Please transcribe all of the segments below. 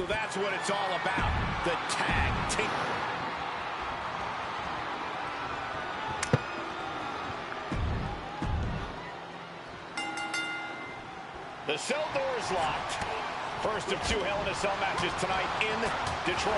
So that's what it's all about, the tag team. The cell door is locked. First of two Hell in a Cell matches tonight in Detroit.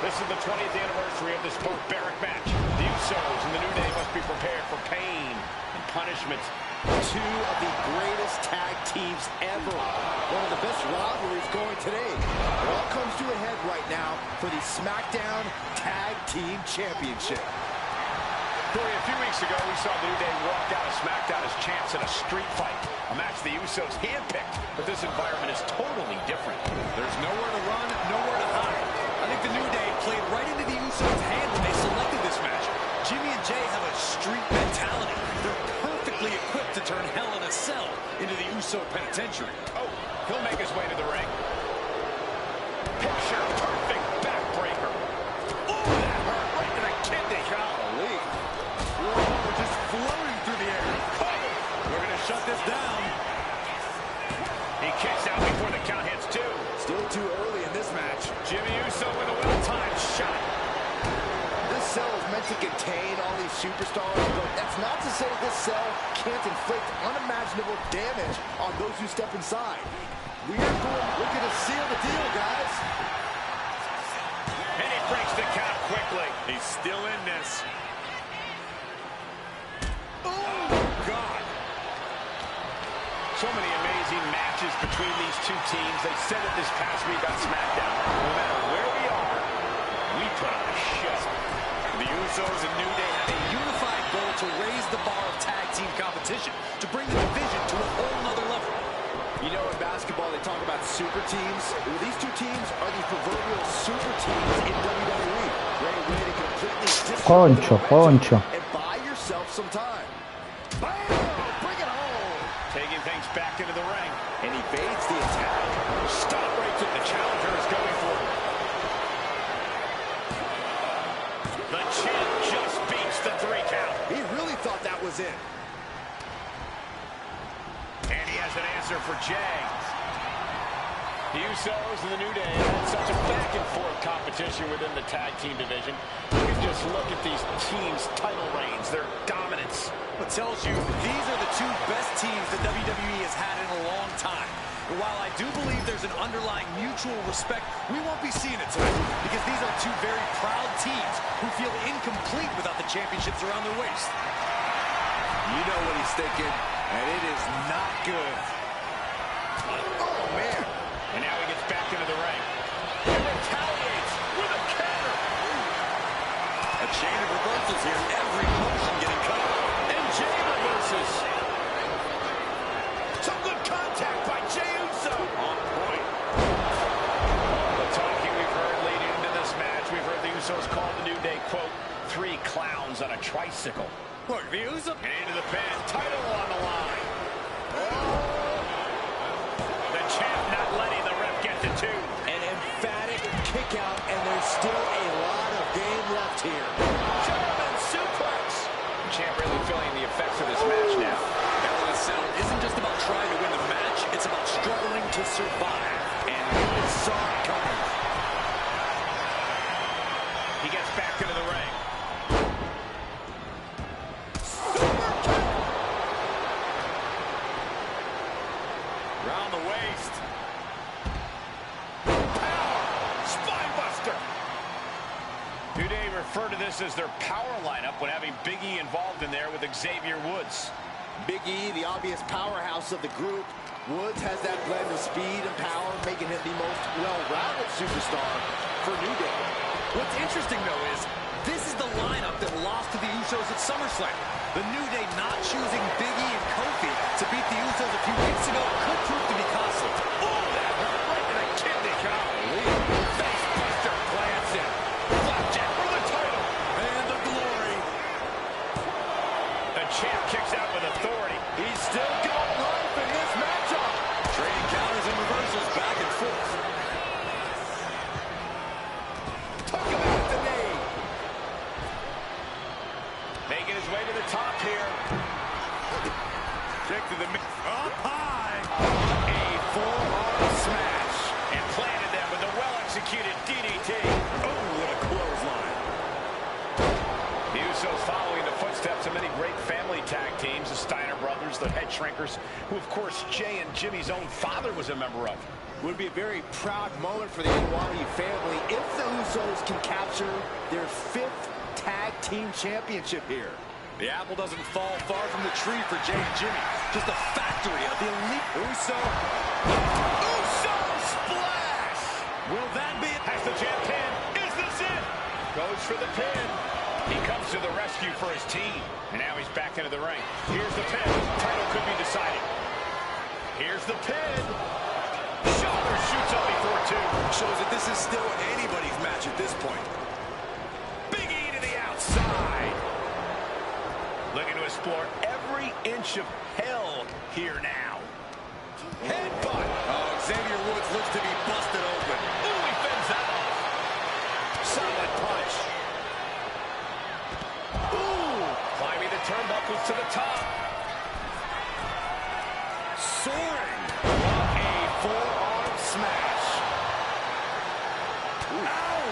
This is the 20th anniversary of this barbaric match. The Usos and the New Day must be prepared for pain and punishment. Two of the greatest tag teams ever. One of the best rivalries going today. It all comes to a head right now for the SmackDown Tag Team Championship. Corey, a few weeks ago, we saw the New Day walk out of SmackDown as champs in a street fight. A match the Usos handpicked, but this environment is totally different. There's nowhere to run, nowhere to hide. I think the New Day played right into the Usos' hand when they selected this match. Jimmy and Jay have a street mentality. They're perfectly equipped to turn Hell in a Cell into the Uso penitentiary. Oh, he'll make his way to the ring. Picture perfect backbreaker. Oh, that hurt right to the kidney. Golly. Whoa, just floating through the air. Oh, We're going to shut this down. he kicks out before the count hits two. Still too early in this match. Jimmy Uso with a well-timed shot. This cell is meant to contain all these superstars, but that's not to say this cell can't inflict unimaginable damage on those who step inside. We are looking to seal the deal, guys. And he breaks the count quickly. He's still in this. Oh, God. So many amazing matches between these two teams. They said it this past week on SmackDown. No matter where we are, we put on a show. The Usos and New Day have a unified goal to raise the bar of tag team competition, to bring the division to a whole nother level. You know, in basketball, they talk about super teams. Well, these two teams are the proverbial super teams in WWE. Great way to completely disrupt the momentum and buy yourself some time. Bam! Bring it home! Taking things back into the ring. And he fades the attack. Stop right to the challenger is going for it. The champ just beats the 3 count. He really thought that was it. And he has an answer for Jay. The Usos and the New Day had such a back-and-forth competition within the tag team division. You can just look at these teams' title reigns, their dominance. It tells you these are the two best teams that WWE has had in a long time. And while I do believe there's an underlying mutual respect, we won't be seeing it tonight because these are two very proud teams who feel incomplete without the championships around their waist. You know what he's thinking, and it is not good. Oh, man. And now he gets back into the ring. And retaliates with a counter. A chain of reversals here, every motion getting cut. And Jay reverses. Some good contact by Jey Uso. On point. All the talking we've heard leading into this match, we've heard the Usos call the New Day, quote, 3 clowns on a tricycle. Look, the Usos. And into the pin. Title on the line. The champ not letting the ref get to 2. An emphatic kick out, and there's still a lot of game left here. German suplex. Champ really feeling the effects of this match now. Hell in a Cell isn't just about trying to win the match, it's about struggling to survive. And we saw it coming. He gets back into the ring. Round the waist. Power. Spinebuster. New Day refer to this as their power lineup when having Big E involved in there with Xavier Woods. Big E, the obvious powerhouse of the group. Woods has that blend of speed and power, making him the most well-rounded superstar for New Day. What's interesting, though, is this is the lineup that lost to the Usos at SummerSlam. The New Day not choosing Big E and Kofi to beat the Usos a few weeks ago could prove to be costly. Oh, that hurt right in the kidney. Golly. Facebuster plants in. Flapjack for the title. And the glory. The champ kicks out with authority. He's still got life in this matchup. Trading counters and reversals back and forth. Talk about the knee. Making his way to the top here. Kick to the mid. Up high. A forearm smash. of head shrinkers, who, of course, Jay and Jimmy's own father was a member of. Would be a very proud moment for the Anwani family if the Usos can capture their 5th tag team championship here. The apple doesn't fall far from the tree for Jay and Jimmy. Just a factory of the elite. Uso splash! Will that be it? Has the champ pin. Is this it? Goes for the pin. He comes to the rescue for his team. And now he's back into the ring. Here's the pin. Title could be decided. Here's the pin. Shoulder shoots up before 2. Shows that this is still anybody's match at this point. Big E to the outside. Looking to explore every inch of hell here now. Headbutt. Oh, Xavier Woods looks to be busted open. Ooh, he fends that off. Solid punch. Ooh, climbing the turnbuckles to the top. Soaring. What a forearm smash. Ooh. Ow!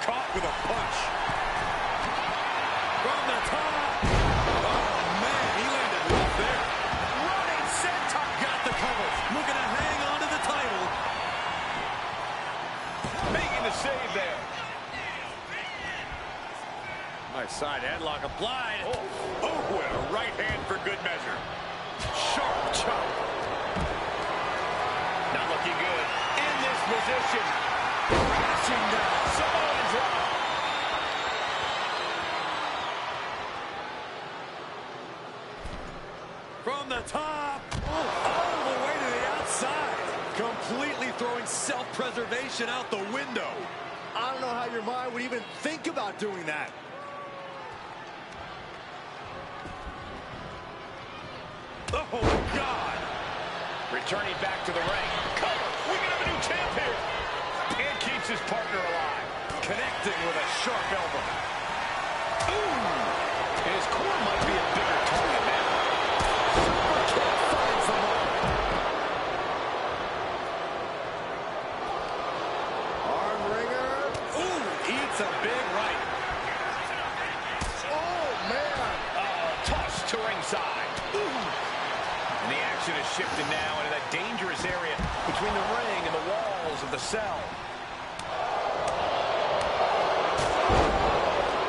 Caught with a punch. From the top. Oh, man, he landed rough there. Running senton. Got the cover. Looking to hang on to the title. Making the save there. Nice side headlock applied. Oh, and a right hand for good measure. Sharp chop. Not looking good. In this position. Crashing down. Samoan drop. From the top. All the way to the outside. Completely throwing self-preservation out the window. I don't know how your mind would even think about doing that. Oh, God. Returning back to the ring. Cover. We can have a new champ here. And keeps his partner alive. Connecting with a sharp elbow. Ooh. And his core might be a bigger target now. Super kick finds the mark. Arm wringer. Ooh, eats a big right. Oh, man. Toss to ringside. Ooh. And the action is shifted now into that dangerous area between the ring and the walls of the cell.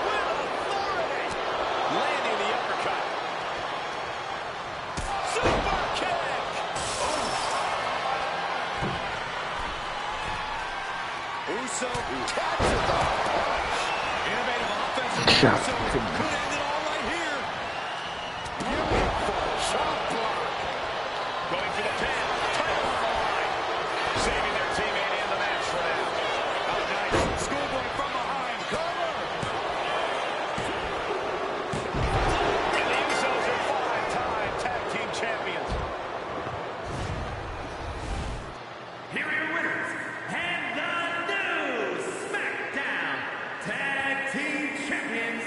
With authority. Landing the uppercut. Super kick. Uso Catches the punch. innovative offense. Uso could end it all right here. Beautiful chop block. Going for the pin. Title on the line. Saving their teammate and the match for now. Oh, nice. Schoolboy from behind. Cover. And the Usos are 5-time tag team champions. Here are your winners, and the new SmackDown Tag Team Champions,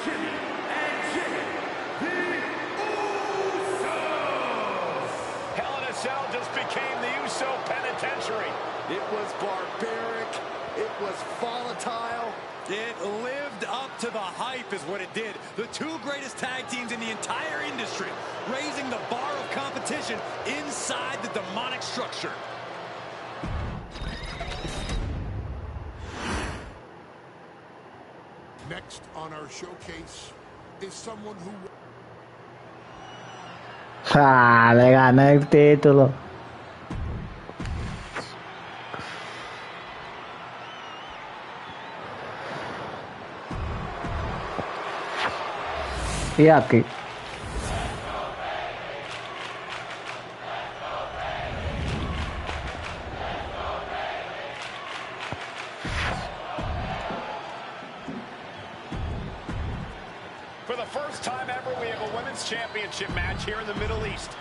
Jimmy and Jay, the Usos. Hell in a Cell just became the Uso Penitentiary. It was barbaric. It was volatile. It lived up to the hype is what it did. The two greatest tag teams in the entire industry, raising the bar of competition inside the demonic structure. Next on our showcase is someone who... Ah, le gané el título. Y aquí. For the first time ever, we have a women's championship match here in the Middle East.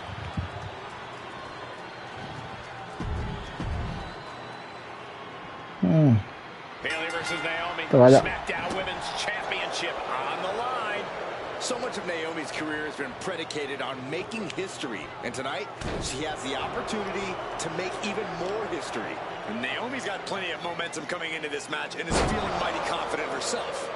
Bayley versus Naomi. SmackDown Women's Championship on the line. So much of Naomi's career has been predicated on making history. And tonight, she has the opportunity to make even more history. And Naomi's got plenty of momentum coming into this match and is feeling mighty confident herself.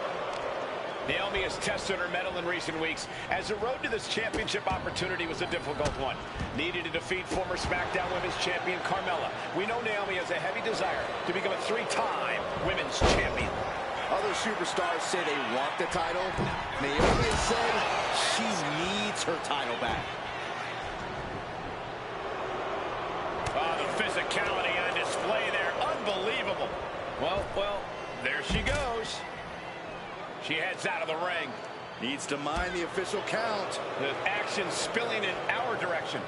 Naomi has tested her mettle in recent weeks, as the road to this championship opportunity was a difficult one. Needed to defeat former SmackDown Women's Champion Carmella. We know Naomi has a heavy desire to become a 3-time Women's Champion. Other superstars say they want the title. Naomi has said she needs her title back. Oh, the physicality on display there. Unbelievable. Well, there she goes. She heads out of the ring. Needs to mind the official count. The action spilling in our direction.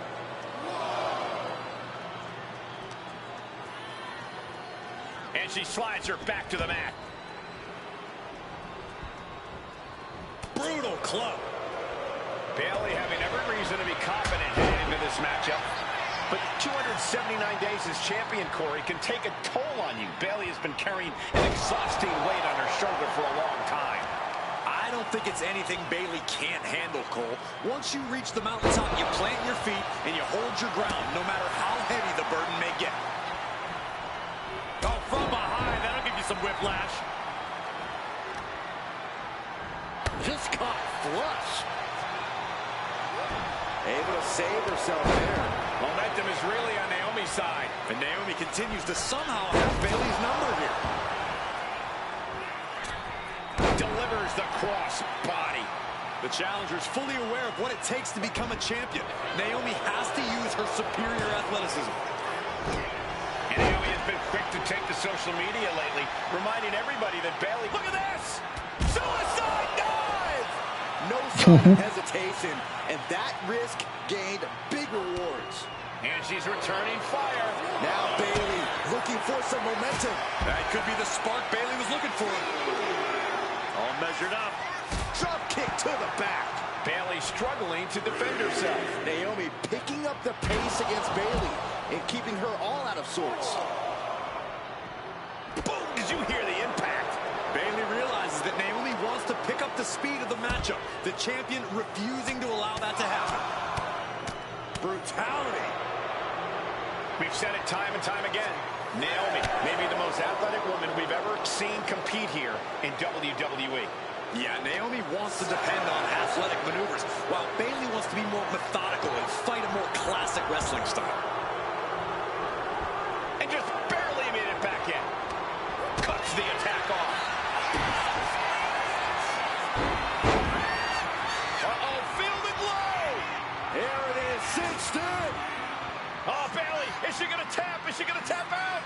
And she slides her back to the mat. Brutal club. Bayley having every reason to be confident heading into this matchup. But 279 days as champion, Corey, can take a toll on you. Bayley has been carrying an exhausting weight on her shoulder for a long time. I don't think it's anything Bayley can't handle, Cole. Once you reach the mountaintop, you plant your feet and you hold your ground, no matter how heavy the burden may get. Oh, from behind, that'll give you some whiplash. Just caught flush. Able to save herself there. Momentum is really on Naomi's side. And Naomi continues to somehow have Bayley's number here. Delivers the cross body. The challenger's fully aware of what it takes to become a champion. Naomi has to use her superior athleticism. And Naomi has been quick to take to social media lately, reminding everybody that Bayley... Look at this! Suicide dive! No sign of hesitation, and that risk gained big rewards. And she's returning fire. Now Bayley looking for some momentum. That could be the spark Bayley was looking for. All measured up. Drop kick to the back. Bayley struggling to defend herself. Naomi picking up the pace against Bayley and keeping her all out of sorts. Boom! Did you hear the impact? Bayley realizes that Naomi wants to pick up the speed of the matchup. The champion refusing to allow that to happen. Brutality. We've said it time and time again. Naomi may be the most athletic woman we've ever seen compete here in WWE. Yeah, Naomi wants to depend on athletic maneuvers, while Bayley wants to be more methodical and fight a more classic wrestling style. And just barely made it back in. Cuts the attack off. Uh-oh, fielded low. There it is, cinched in. Oh, Bayley, is she going to tap? Is she going to tap out?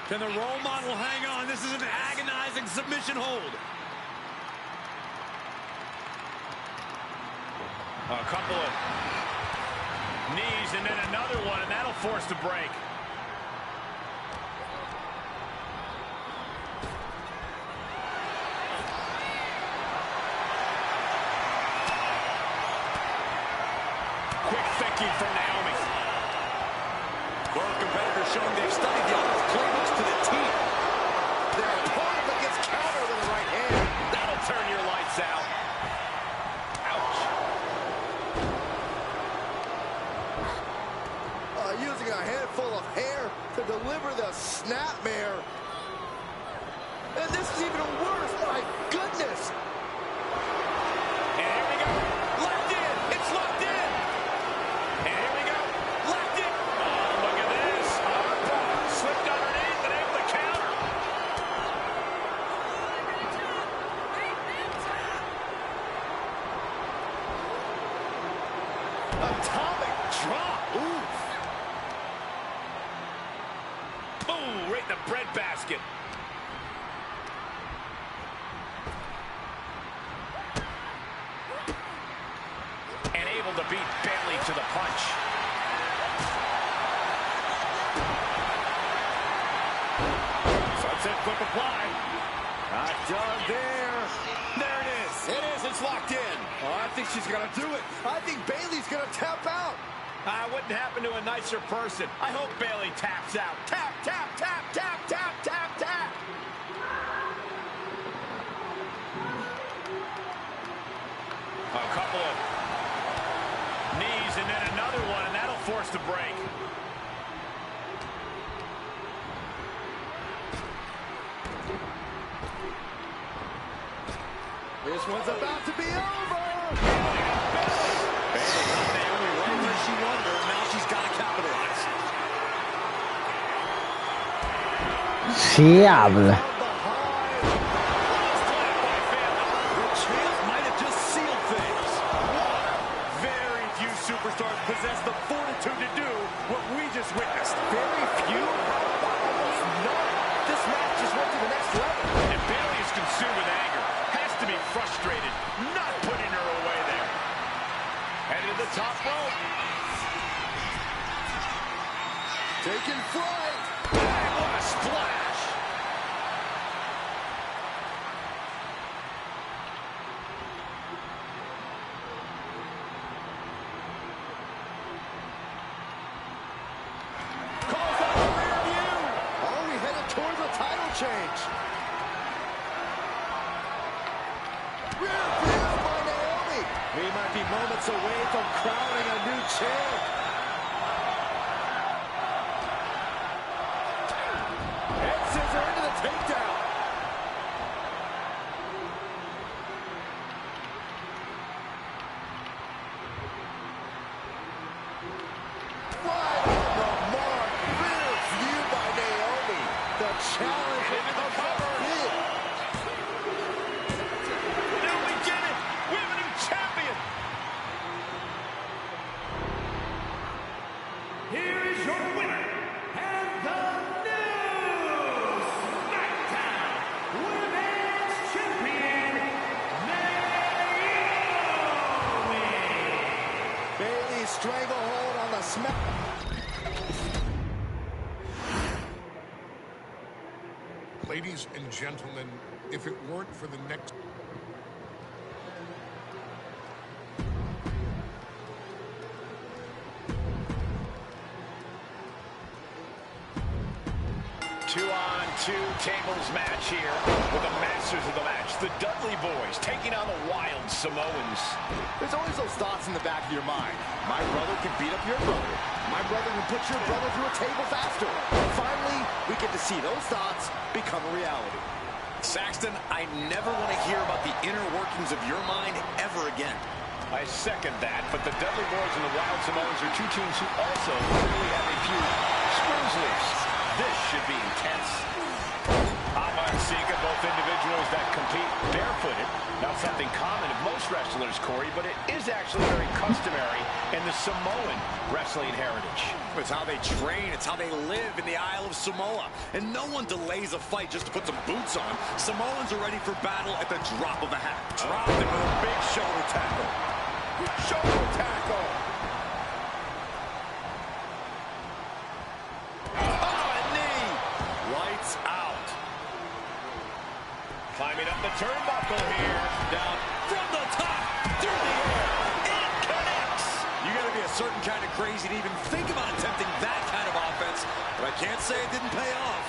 Can the role model hang on? This is an agonizing submission hold. A couple of knees and then another one, and that'll force the break. Quick thinking from Naomi. Both competitors showing they've studied the other's playbooks to the T. Their opponent gets countered with the right hand. That'll turn your lights out. Ouch. Using a handful of hair to deliver the snapmare. And this is even worse, my goodness. And here we go. Locked in. It's locked in. And here we go. Locked in. Oh, look at this. Slipped underneath and able to counter. Atomic drop. Ooh. Ooh, right in the breadbasket. And able to beat Bayley to the punch. Sunset flip apply. Not done there. There it is. It is. It's locked in. Oh, I think she's going to do it. I think Bayley's going to tap out. Wouldn't happen to a nicer person. I hope Bayley taps out. Tap, tap, tap, tap, tap, tap, tap. A couple of knees and then another one, and that'll force the break. This one's about to be over. Naomi right where she wanted her. Now she's got to capitalize. Diable. The champ might have just sealed things. Very few superstars possess the fortitude to do what we just witnessed. Very few? Almost none. This match just went to the next level. And Bayley is consumed with anger. Has to be frustrated, not putting her away there. Headed to the top rope. Taking flight. Bang, what a splash. Calls out the rear view. Are we headed towards a title change? Rear view by Naomi. We might be moments away from crowning a new champ. Head scissor into the takedown. Right on the mark. Rear view by Naomi. The challenge becomes big. And we did it. We have a new champion. Here is your winner, and the new SmackDown Women's Champion, Naomi. Bayley's stranglehold on the smack. Ladies and gentlemen, if it weren't for the next... Two-on-two tables match here with the masters of the match, the Dudley Boys, taking on the Wild Samoans. There's always those thoughts in the back of your mind. My brother can beat up your brother. My brother can put your brother through a table faster. Finally, we get to see those thoughts become a reality. Saxton, I never want to hear about the inner workings of your mind ever again. I second that, but the Dudley Boys and the Wild Samoans are two teams who also clearly have a few screws loose. This should be intense. Ava and Sika, both individuals that compete barefooted. Not something common of most wrestlers, Corey, but it is actually very customary in the Samoan wrestling heritage. It's how they train. It's how they live in the Isle of Samoa. And no one delays a fight just to put some boots on. Samoans are ready for battle at the drop of a hat. Dropped him with a big shoulder tackle. Shoulder tackle. Oh, a knee. Lights out. Climbing up the turnbuckle here. Down from the top, through the air. It connects. You got to be a certain kind of crazy to even think about attempting that kind of offense. But I can't say it didn't pay off.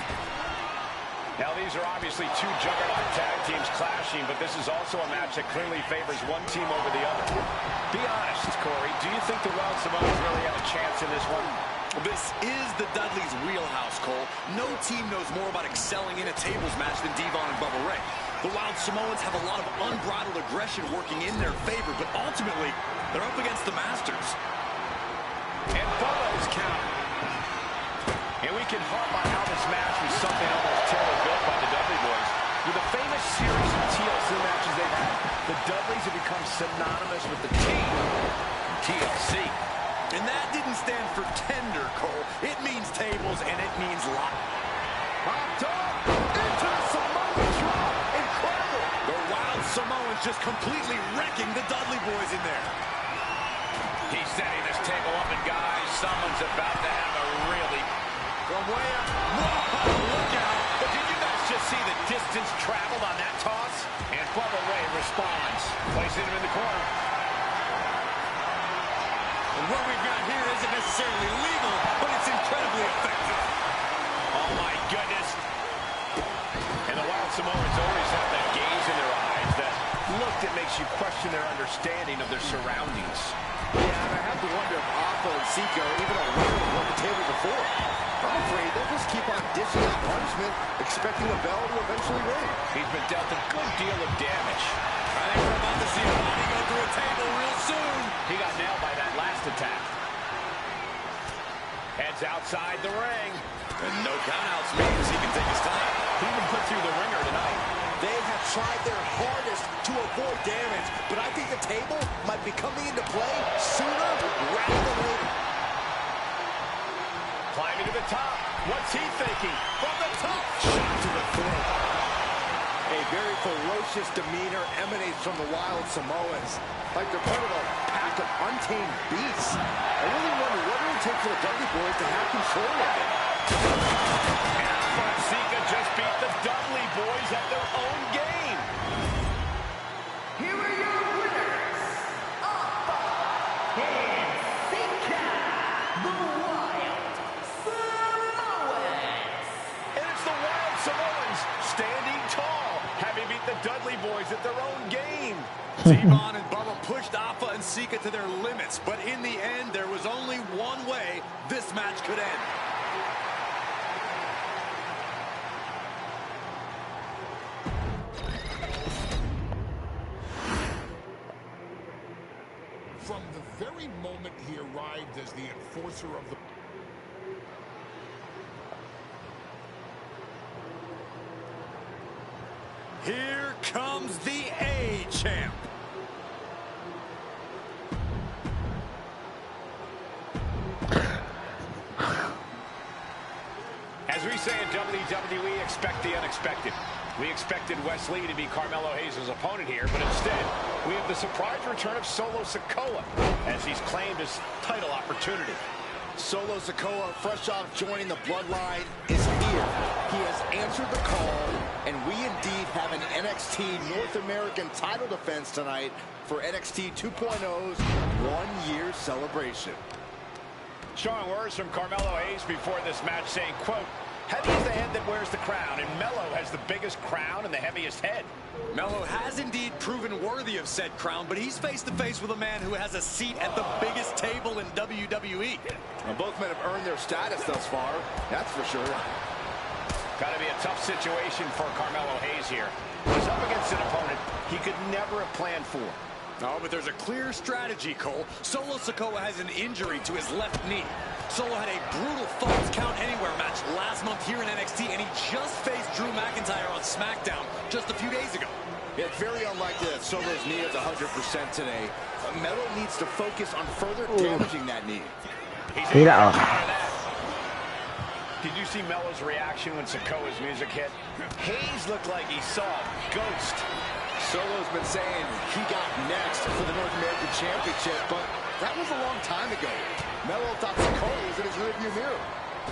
Now, these are obviously two juggernaut tag teams clashing, but this is also a match that clearly favors one team over the other. Be honest, Corey, do you think the Wild Samoans really have a chance in this one? This is the Dudley's wheelhouse, Cole. No team knows more about excelling in a tables match than Devon and Bubba Ray. The Wild Samoans have a lot of unbridled aggression working in their favor, but ultimately, they're up against the Masters. And Bubba is countered. And we can harp on how this match was something almost tailor-built by the Dudley Boys. With the famous series of TLC matches they've had, the Dudleys have become synonymous with the team, TLC. And that didn't stand for tender, Cole. It means tables, and it means lock. Popped up into the Samoan drop. Incredible. The Wild Samoans just completely wrecking the Dudley Boys in there. He's setting this table up, and guys, someone's about to have a really... From way up. Whoa, look out. But did you guys just see the distance traveled on that toss? And Bubba Ray responds, placing him in the corner. And what we've got here isn't necessarily legal, but it's incredibly effective. Oh, my goodness. And the Wild Samoans always have that gaze in their eyes, that look that makes you question their understanding of their surroundings. Yeah, and I have to wonder if Ava and Sika are even aware of what the table before. I'm afraid they'll just keep on dishing out punches. punishment, expecting the bell to eventually ring. He's been dealt a good deal of damage. I think we're about to see Giovanni go through a table real soon. He got nailed by that last attack. Heads outside the ring. And no countouts means he can take his time. He even put through the ringer tonight. They have tried their hardest to avoid damage, but I think the table might be coming into play sooner rather than later. Climbing to the top. What's he thinking? From the top. Shot to the throat. A very ferocious demeanor emanates from the Wild Samoans, like they're part of a pack of untamed beasts. I really wonder what it would take for the Dudley Boys to have control of it. Alpha and Sika just beat the Dudley Boys at their own game. Here are your winners, Alpha and Sika, the Wild Samoans. And it's the Wild Samoans standing tall, having beat the Dudley Boys at their own game. T-Von and Bubba pushed Alpha and Sika to their limits, but in the end, there was only one way this match could end. From the very moment he arrived as the enforcer of the... Here comes the A-Champ. As we say in WWE, expect the unexpected. We expected Wes Lee to be Carmelo Hayes' opponent here, but instead, we have the surprise return of Solo Sikoa as he's claimed his title opportunity. Solo Sikoa, fresh off joining the Bloodline, is here. He has answered the call, and we indeed have an NXT North American title defense tonight for NXT 2.0's one-year celebration. Showing words from Carmelo Hayes before this match saying, quote, "Heavy is the head that wears the crown, and Melo has the biggest crown and the heaviest head." Melo has indeed proven worthy of said crown, but he's face-to-face with a man who has a seat at the biggest table in WWE. And both men have earned their status thus far, that's for sure. Got to be a tough situation for Carmelo Hayes here. He's up against an opponent he could never have planned for. Oh, but there's a clear strategy, Cole. Solo Sikoa has an injury to his left knee. Solo had a brutal Falls Count Anywhere match last month here in NXT, and he just faced Drew McIntyre on SmackDown just a few days ago. It's very unlikely that Solo's knee is 100% today. Melo needs to focus on further damaging that knee. He's Mira. able to counter that. Did you see Melo's reaction when Sikoa's music hit? Hayes looked like he saw a ghost. Solo's been saying he got next for the North American Championship, but that was a long time ago. Melo thought Sikoa was in his rearview mirror.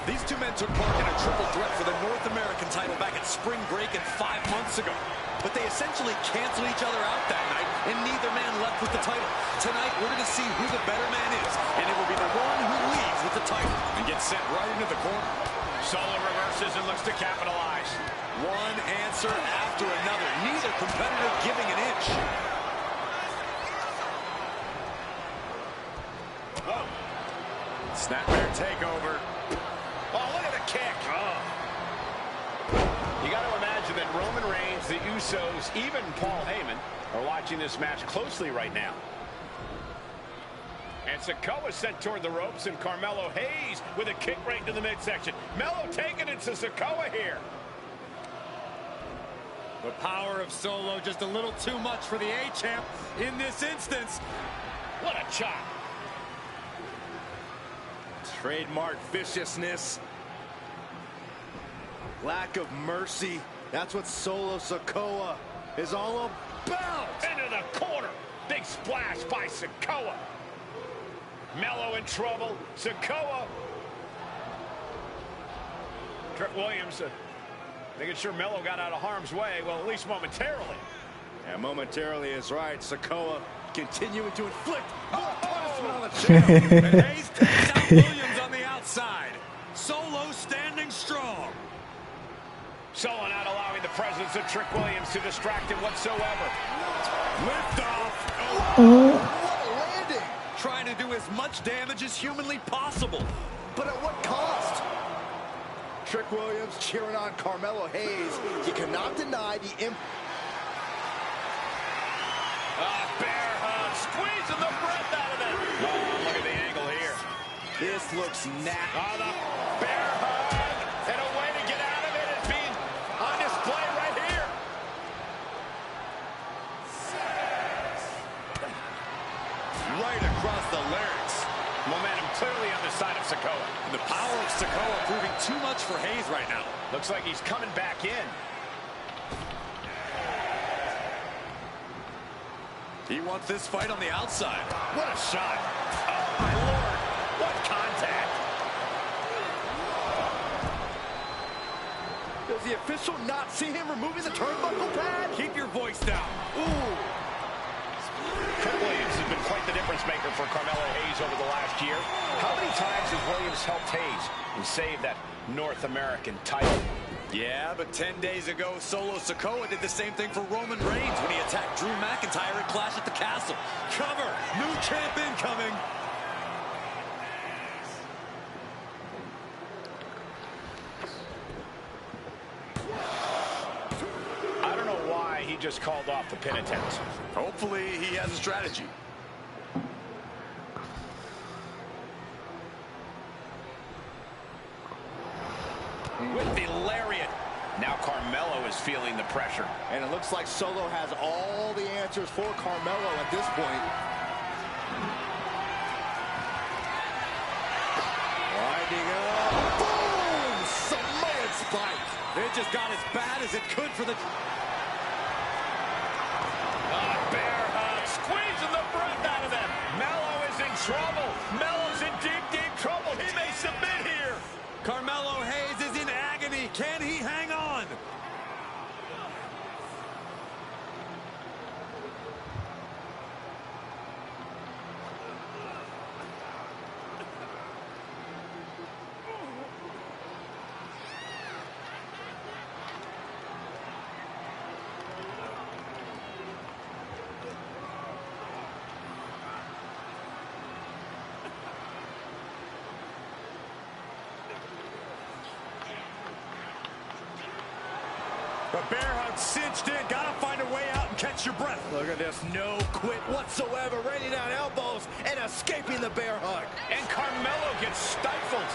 These two men took part in a triple threat for the North American title back at Spring Break 5 months ago. But they essentially canceled each other out that night, and neither man left with the title. Tonight, we're going to see who the better man is, and it will be the one who leaves with the title and gets sent right into the corner. Solo reverses and looks to capitalize. One answer after another, neither competitor giving an inch. Whoa. Snapmare takeover. Oh, look at the kick. Oh. You got to imagine that Roman Reigns, the Usos, even Paul Heyman are watching this match closely right now. And Sikoa sent toward the ropes, and Carmelo Hayes with a kick right to the midsection. Melo taking it to Sikoa here. The power of Solo just a little too much for the A-Champ in this instance. What a chop. Trademark viciousness. Lack of mercy. That's what Solo Sikoa is all about. Into the corner. Big splash by Sikoa. Melo in trouble. Sikoa. Trick Williams making sure Melo got out of harm's way. Well, at least momentarily. And momentarily is right. Sikoa continuing to inflict more punishment on the champ. And Hayes takes out Williams on the outside. Solo standing strong. Solo not allowing the presence of Trick Williams to distract him whatsoever. Lift off. Oh, what a landing. Trying to do as much damage as humanly possible. But at what cost? Trick Williams cheering on Carmelo Hayes. You cannot deny the impact. Bear hug, squeezing the breath out of it. Oh, look at the angle here. This looks nasty. Oh, the bear hug, and a way to get out of it is being on display right here. Right across the larynx. Momentum clearly on the side of Sikoa. The power of Sikoa proving too much for Hayes right now. Looks like he's coming back in. He wants this fight on the outside. What a shot. Oh, my Lord. What contact. Does the official not see him removing the turnbuckle pad? Keep your voice down. Ooh. Trick Williams has been quite the difference maker for Carmelo Hayes over the last year. How many times has Williams helped Hayes and saved that North American title? Yeah, but 10 days ago, Solo Sikoa did the same thing for Roman Reigns when he attacked Drew McIntyre at Clash at the Castle. Cover! New champ incoming! I don't know why he just called off the pin attempt. Hopefully, he has a strategy. With the lariat. Now Carmelo is feeling the pressure. And it looks like Solo has all the answers for Carmelo at this point. Winding up. Boom! Samoan spike. It just got as bad as it could for the... Bear hug, squeezing the breath out of them. Melo is in trouble. Melo's in deep, deep trouble. He may submit here. Carmelo Hayes is in agony. Can he hang on? The bear hug cinched in. Gotta find a way out and catch your breath. Look at this, no quit whatsoever, raining down elbows and escaping the bear hug. And Carmelo gets stifled.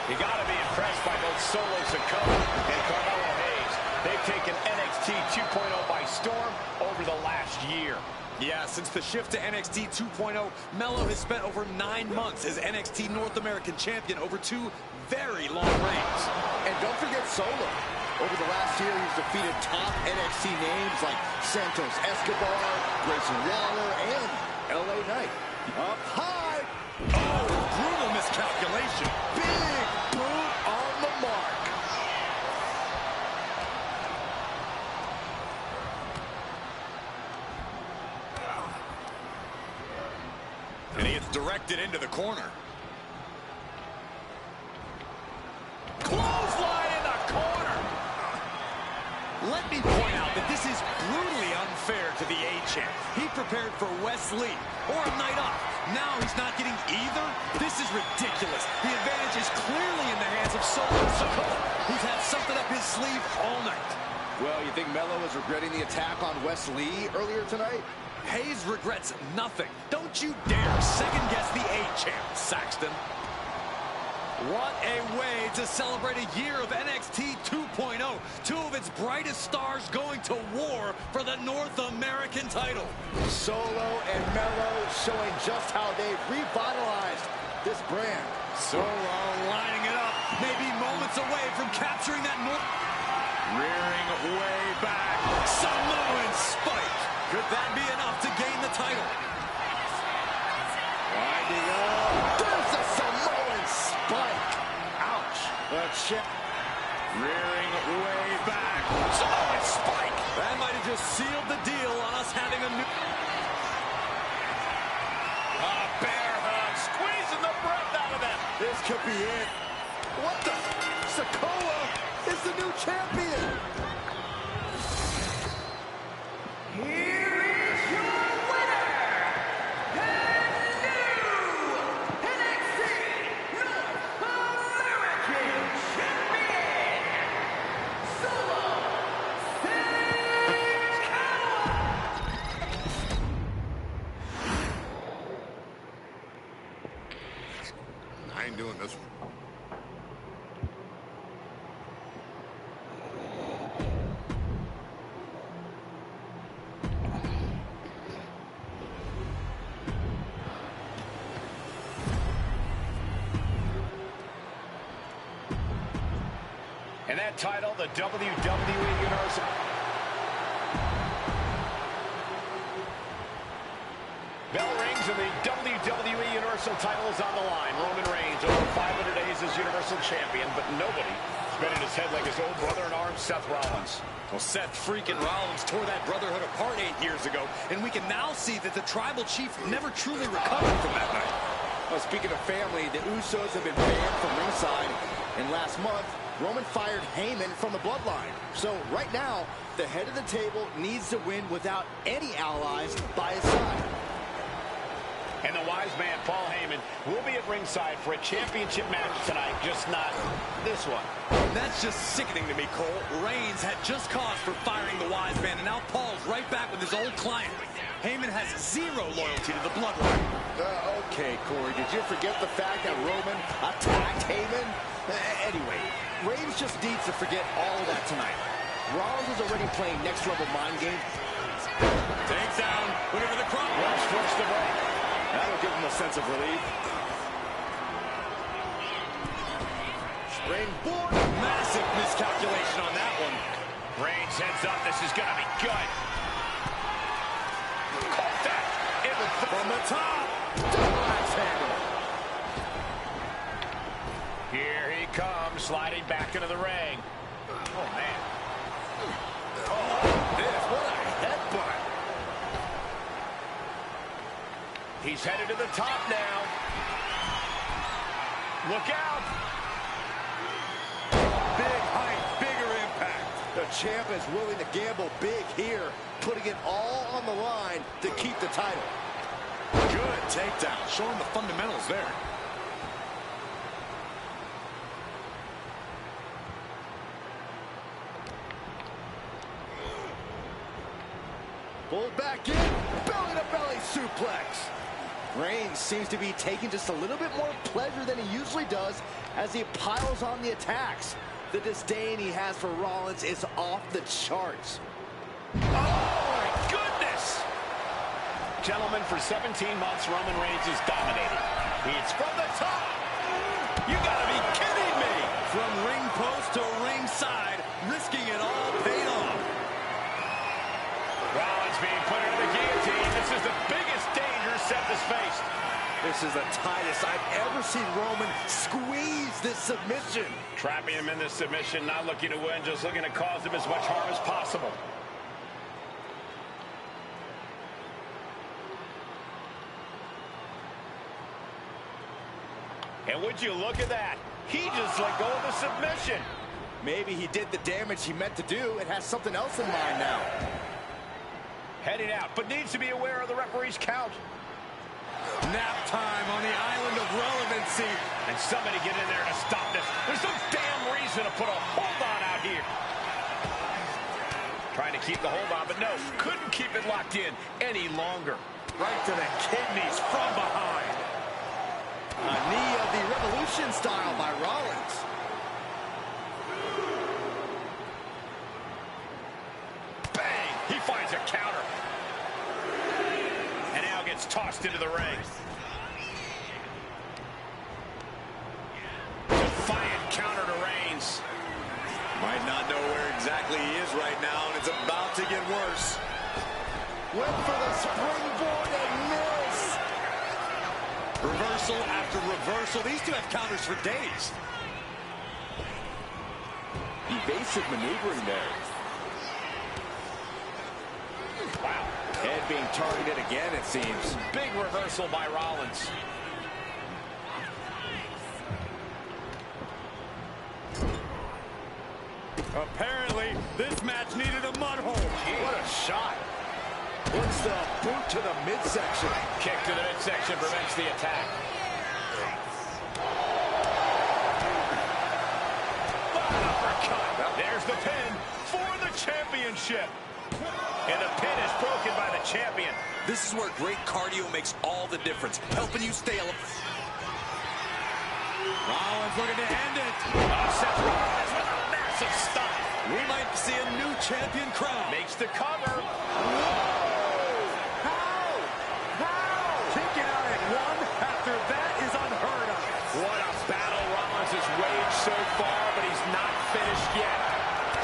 You got to be impressed by both Solo Sikoa and Carmelo Hayes. They've taken NXT 2.0 by storm over the last year. Yeah, since the shift to NXT 2.0, Melo has spent over 9 months as NXT North American Champion over 2 very long reigns. And don't forget Solo. Over the last year, he's defeated top NXT names like Santos Escobar, Grayson Waller, and LA Knight. Up high. Oh, brutal miscalculation. Big boot on the mark. And he gets directed into the corner. Clothesline in the corner. Let me point out that this is brutally unfair to the A-Champ. He prepared for Wes Lee or a night off. Now he's not getting either. This is ridiculous. The advantage is clearly in the hands of Solo Sikoa, who's had something up his sleeve all night. Well, you think Melo is regretting the attack on Wes Lee earlier tonight? Hayes regrets nothing. Don't you dare second-guess the A-Champ, Saxton. What a way to celebrate a year of NXT 2.0. 2 of its brightest stars going to war for the North American title. Solo and Melo showing just how they've revitalized this brand. Solo lining it up, maybe moments away from capturing that rearing way back. Samoan spike. Could that be enough to gain the title? Winding up. There's a Samoan spike. Ouch. The chip. Rearing way back. Samoan spike. That might have just sealed the deal on us having a new... Bear hug, squeezing the breath out of them. This could be it. What the? Sikoa is the new champion. Here is your winner, and new NXT North American And that title, the WWE Universal. Bell rings and the WWE Universal title is on the line. Roman Reigns over 500 days as Universal Champion, but nobody has been in his head like his old brother-in-arms, Seth Rollins. Well, Seth freaking Rollins tore that brotherhood apart 8 years ago, and we can now see that the Tribal Chief never truly recovered from that night. Well, speaking of family, the Usos have been banned from ringside, and last month, Roman fired Heyman from the Bloodline. So right now, the head of the table needs to win without any allies by his side. And the wise man, Paul Heyman, will be at ringside for a championship match tonight, just not this one. That's just sickening to me, Cole. Reigns had just cause for firing the wise man, and now Paul's right back with his old client. Heyman has zero loyalty to the Bloodline. Okay, Corey, did you forget the fact that Roman attacked Heyman? Anyway, Reigns just needs to forget all of that tonight. Rollins is already playing next-level mind games. Takes down, looking for the crop. Let's force the break. That'll give him a sense of relief. Springboard. Massive miscalculation on that one. Reigns heads up. This is going to be good. Caught that. From the top. Double axe handle. Here he comes, sliding back into the ring. Oh, man. What a headbutt. He's headed to the top now. Look out. Big height, bigger impact. The champ is willing to gamble big here, putting it all on the line to keep the title. Good takedown, showing the fundamentals there. Pulled back in, belly-to-belly suplex. Reigns seems to be taking just a little bit more pleasure than he usually does as he piles on the attacks. The disdain he has for Rollins is off the charts. Oh, my goodness. Gentlemen, for 17 months, Roman Reigns has dominated. It's from the top. You got to be kidding me. From ring post to ringside, risking it all paid off. Rollins being put into the guillotine. This is the biggest danger Seth has faced. This is the tightest I've ever seen Roman squeeze this submission. Trapping him in this submission, not looking to win, just looking to cause him as much harm as possible. And would you look at that? He just let go of the submission. Maybe he did the damage he meant to do and has something else in mind now. Heading out, but needs to be aware of the referee's count. Nap time on the island of relevancy. And somebody get in there to stop this. There's no damn reason to put a hold on out here. Trying to keep the hold on, but no, couldn't keep it locked in any longer. Right to the kidneys from behind. A knee of the Revolution style by Rollins. Bang! He finds a counter. And now gets tossed into the ring. Defiant counter to Reigns. Might not know where exactly he is right now, and it's about to get worse. Went for the springboard and missed. Reversal after reversal. These two have counters for days. Evasive maneuvering there. Wow. Head being targeted again, it seems. Big reversal by Rollins. Apparently, this match needed a mud hole. What a shot. Puts the boot to the midsection. Kick to the midsection prevents the attack. Uppercut. There's the pin for the championship. And the pin is broken by the champion. This is where great cardio makes all the difference, helping you stay alive. Rollins looking to end it. Seth Rollins with a massive stop. We might see a new champion crown. Makes the cover. Kick out at one after that is unheard of. What a battle Rollins has waged so far, but he's not finished yet.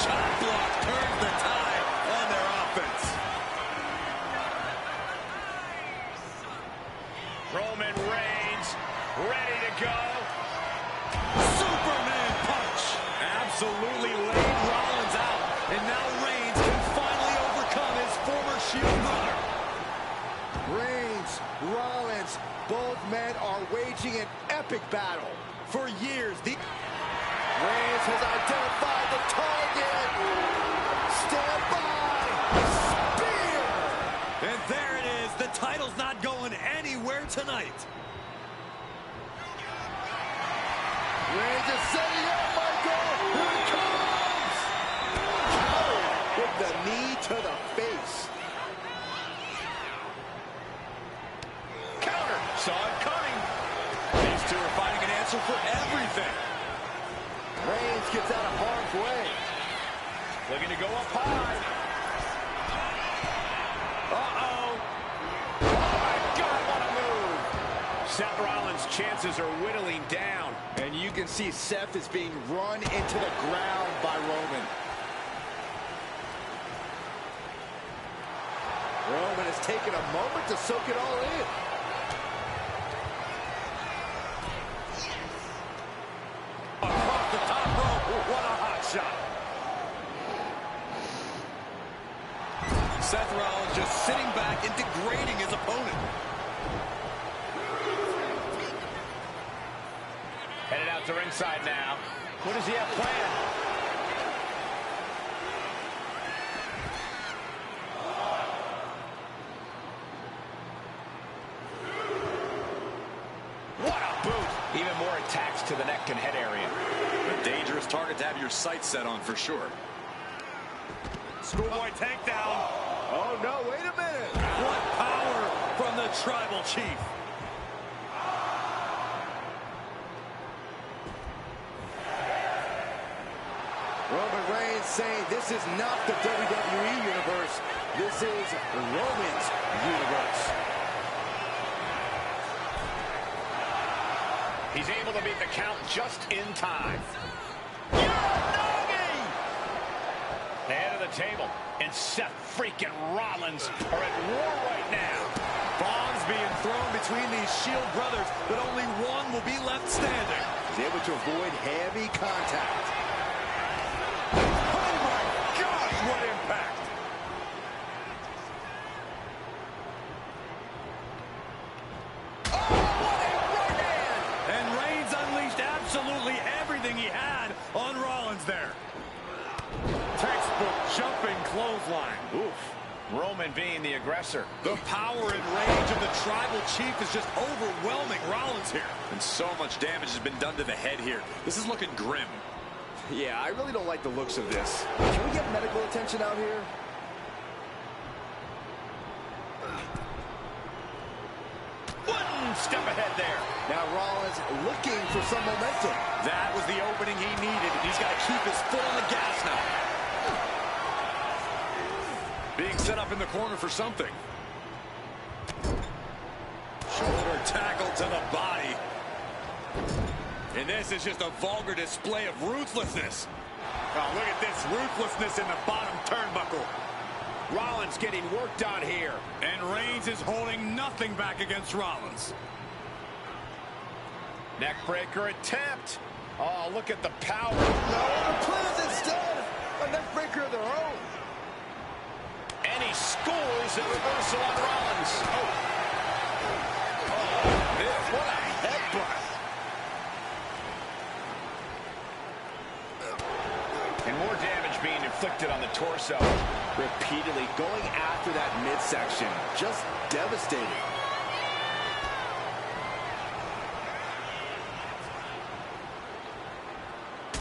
chop block turns the tide on their offense. Roman Reigns ready to go. Superman punch. Absolutely laid Rollins out. And now Reigns can finally overcome his former Shield brother. Reigns, Rollins, both men are waging an epic battle. For years, Reigns has identified the target. Stand by. Spear. and there it is. The title's not going anywhere tonight. Reigns is setting up, Michael. Here it comes. Countered with the knee to the face. Counter. Saw it coming. These two are finding an answer for everything. Reigns gets out of harm's way. Looking to go up high. Uh-oh. Oh, my God, what a move. Seth Rollins' chances are whittling down. And you can see Seth is being run into the ground by Roman. Roman has taken a moment to soak it all in. Across the top rope. What a hot shot. Seth Rollins just sitting back and degrading his opponent. Headed out to ringside now. What does he have planned? What a boot! Even more attacks to the neck and head area. A dangerous target to have your sights set on for sure. Schoolboy takedown. Oh, no, wait a minute. What power from the Tribal Chief. Roman Reigns saying this is not the WWE Universe. This is Roman's universe. He's able to beat the count just in time. Head of the table, and Seth freaking Rollins are at war right now. Bombs being thrown between these Shield brothers, but only one will be left standing. He's able to avoid heavy contact. Oh my gosh, what impact! Oh, what a right hand! And Reigns unleashed absolutely everything he had on Rollins there. Textbook jumping clothesline. Oof. Roman being the aggressor. The power and range of the Tribal Chief is just overwhelming Rollins here. And so much damage has been done to the head here. This is looking grim. Yeah, I really don't like the looks of this. Can we get medical attention out here? One step ahead there. Now Rollins looking for some momentum. That was the opening he needed. He's got to keep his foot on the gas now. Being set up in the corner for something. Shoulder tackle to the body. And this is just a vulgar display of ruthlessness. Oh, look at this ruthlessness in the bottom turnbuckle. Rollins getting worked on here. And Reigns is holding nothing back against Rollins. Neckbreaker attempt. Oh, look at the power. No, the plans instead. A neckbreaker of their own. And he scores a reversal on Rollins. What a headbutt. And more damage being inflicted on the torso. Repeatedly going after that midsection. Just devastating.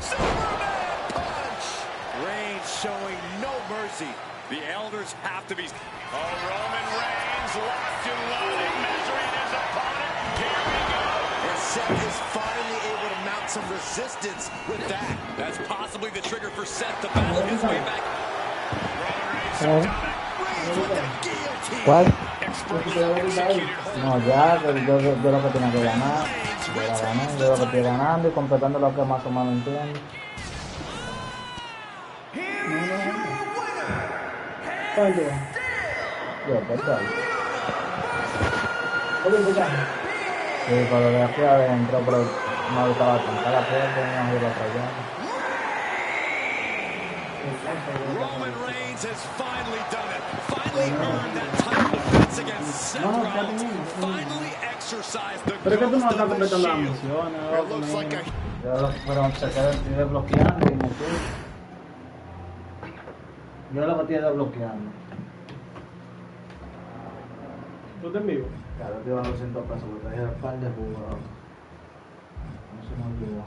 Superman punch! Reigns showing no mercy. The elders have to be... Oh, Roman Reigns locked and loaded, measuring his opponent. Here we go. And Seth is finally able to mount some resistance with that. That's possibly the trigger for Seth to battle his way back. Roman Reigns, Reigns with the guillotine. ¿Cuál? expertly executed hold. No, ya, yo lo que tenía que ganar. Yo la gané, yo lo que estoy ganando y completando lo que más o menos entiendo. Here ¿Cuál tú vas? Yo, ¿verdad? ¿Cómo te llamas? Sí, pero de aquí adentro, pero me gustaba cantar la puerta y me iba para allá. Roman Reigns has finally done it. Finally earned that title defense against Seth Rollins. Finally exercised the Pero es que tú no ghost estás of the completando las Shield. misiones, It loco, looks like a Pero se quedó estoy desbloqueando y me fui. Yo lo metí desbloqueando. ¿Tú te en vivo? Claro, te iba a 200 pesos porque traía un par de jugos. No se me olvidó.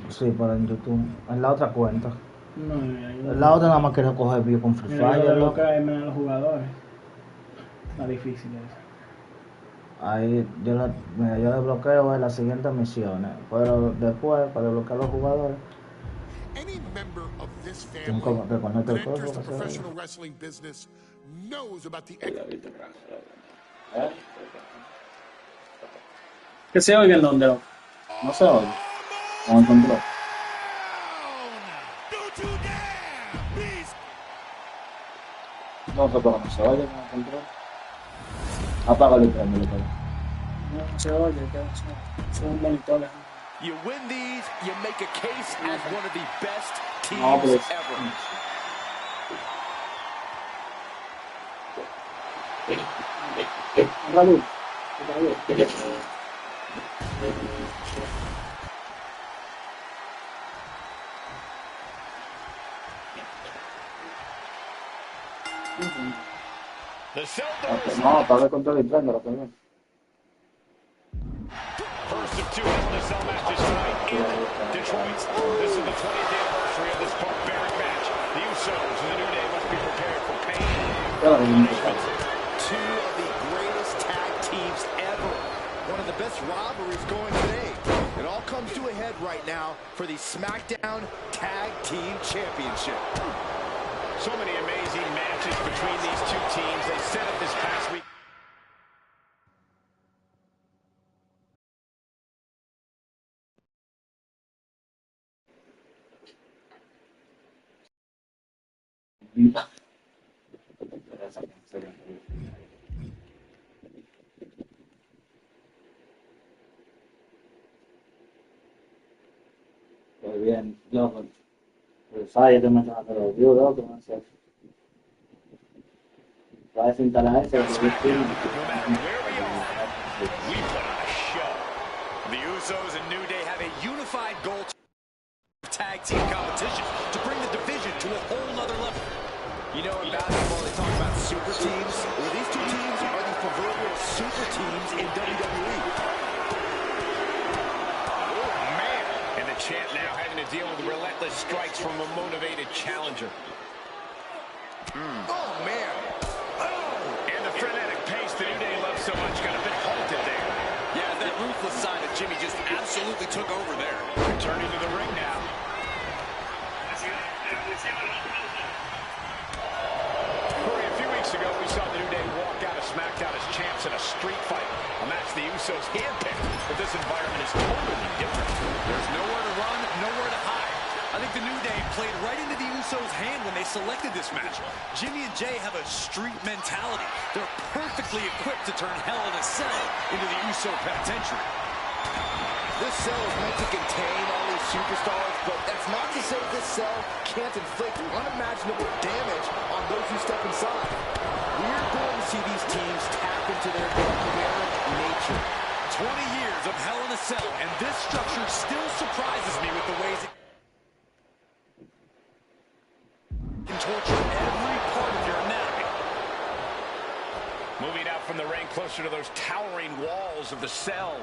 Sí, pero en YouTube. En la otra cuenta. No, mira, En la otra nada más quería coger vídeo con Free mira, yo Fire. ¿No? desbloquearme a los jugadores. Está difícil eso. Ahí mira, yo desbloqueo en las siguientes misiones. Pero después, para desbloquear a los jugadores, Any member of this tengo family que conectar that el código. enters the para hacer professional wrestling business knows about the Que se oiga en donde, loco. No se oye. Con el control. No, pero no se oye con el control. Apágalo y préndelo. No se oye, que son monitores. You win these, you make a case as one of the best teams No, pero ever. Raúl. The cell doors No, apaga el control y préndelo primero. First of two Hell in a Cell matches tonight in Detroit. This is the 20th anniversary of this barbaric match. The Usos and the New Day must be prepared for pain and punishment. Two of the greatest tag teams ever. One of the best rivalries going today. It all comes to a head right now for the SmackDown Tag Team Championship. So many amazing matches between these two teams. They set up this past week. Muy bien, loco. El fallo que me estaba pero yo loco, no sé. Va a desinstalar ese. No matter where we are, we put on a show. The Usos and New Day have a unified goal to tag team competition to bring the division to a whole nother level. You know, in basketball, they talk about super teams. Well, these two teams are the proverbial super teams in WWE. Oh, man. And the champ now having to deal with relentless strikes from a motivated challenger. Oh, man. And the frenetic pace the New Day loves so much got a bit halted there. Yeah, that ruthless side of Jimmy just absolutely took over there. Returning to the ring now. Corey, a few weeks ago, we saw the New Day walk out of SmackDown as champs in a street fight. A match the Usos handpicked, but this environment is totally different. There's nowhere to run, nowhere to hide. I think the New Day played right into the Usos' hand when they selected this match. Jimmy and Jay have a street mentality. They're perfectly equipped to turn Hell in a Cell into the Uso penitentiary. This cell is meant to contain all these superstars, but that's not to say this cell can't inflict unimaginable damage on those who step inside. We're going to see these teams tap into their barbaric nature. 20 years of Hell in a Cell, and this structure still surprises me with the ways it can torture every part of your anatomy. Moving out from the ring closer to those towering walls of the cell.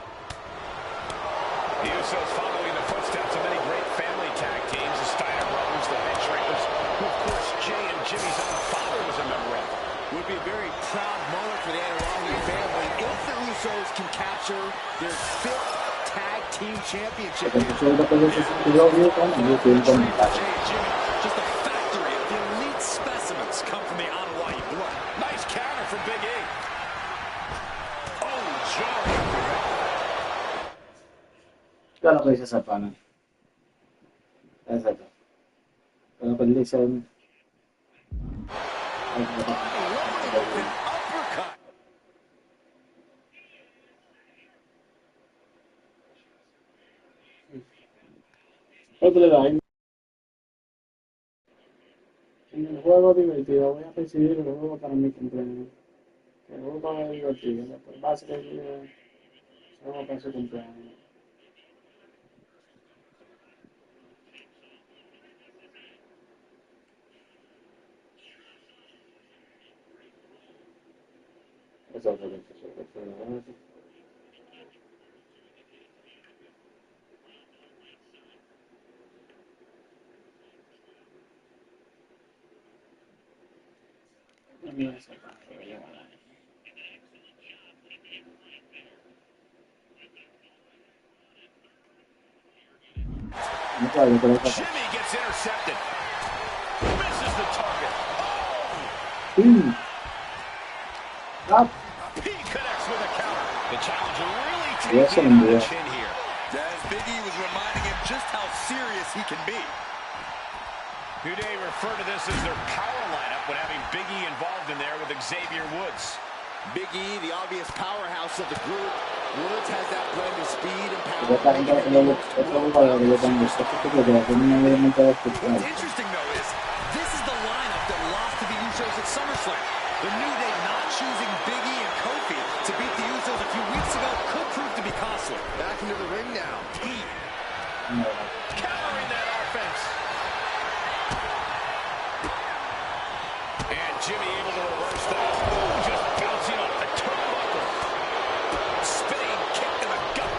The Usos following the footsteps of many great family tag teams, the Steiner brothers, the Head Shrinkers, who of course Jay and Jimmy's own father was a member of. Would be a very proud moment for the Anoa'i family if the Usos can capture their 5th tag team championship. Dream for Jay and Jimmy. Just a factory of elite specimens come from the Anoa'i blood. Nice counter from Big E. Oh, jarring. ¿Qué es lo que dice esa pana? Exacto. Lo que él dice Loaded with an uppercut. Otro daño. En el juego divertido voy a recibir el juego para mi cumpleaños. Que el juego es divertido. Después va a ser el juego para su cumpleaños. Eso es lo que eso. Mira esa parte, Jimmy gets intercepted. Misses the target. He connects with a counter. The challenger really taking it on the chin here. As Big E was reminding him just how serious he can be. New Day refer to this as their power lineup when having Big E involved in there with Xavier Woods. Big E, the obvious powerhouse of the group. Woods has that blend of speed and power. What's interesting, though, is this is the lineup that lost to the Usos at SummerSlam. The New Day not choosing Big E and Kofi to beat the Usos a few weeks ago could prove to be costly. Back into the ring now. Countering that offense. And Jimmy able to reverse that. Ooh, just bouncing off the turnbuckle. Spinning kick to the gut.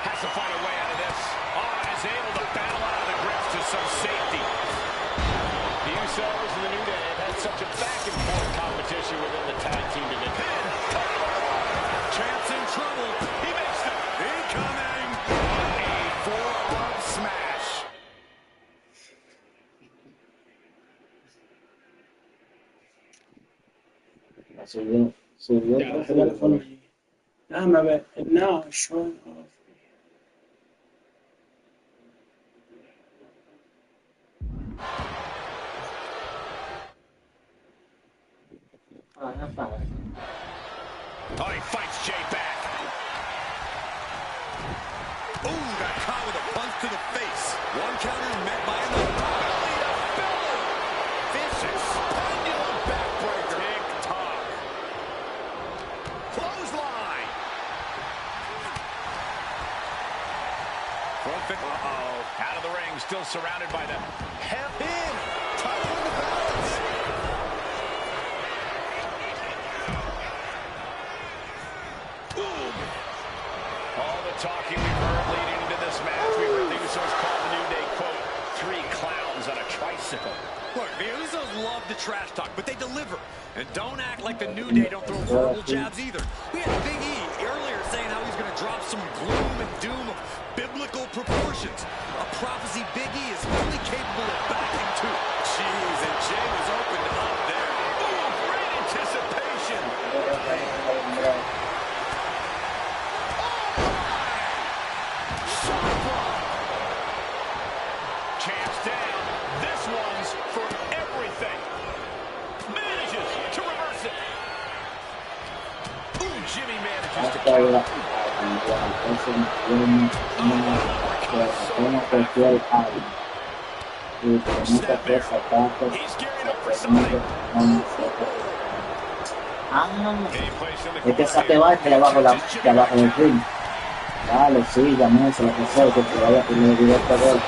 Has to find a way out of this. Is able to battle out of the grips to some safety. The Usos and the New Day have had such a back-and-forth competition within the tag team division. Champ's in trouble. He makes the incoming. A forearm smash. Subió el teléfono. Déjame ver. No, showing off. Oh, he fights Jay back. Ooh, got caught with a punch to the face. One counter met by another. Belly to belly. Vicious. Pendulum backbreaker. Tick-tock. Clothesline. Out of the ring, still surrounded by the hell in. Tight on the balance. All the talking we've heard leading into this match, we've heard the Usos call the New Day, quote, 3 clowns on a tricycle. Look, the Usos love the trash talk, but they deliver. And don't act like the New Day don't throw verbal jabs either. We had Big E earlier saying how he's going to drop some gloom and doom of biblical proportions. A prophecy Big E is fully capable of backing to. Jeez, and Jay was opened up there. Ooh, great anticipation. Champ's down. This one's for everything. Manages to reverse it. Ooh, Jimmy manages to counter. He's gearing up for something. Es que saque va de abajo, de abajo del ring. Dale, sí, llamé, se lo que sea, que te vaya a tener directo de él.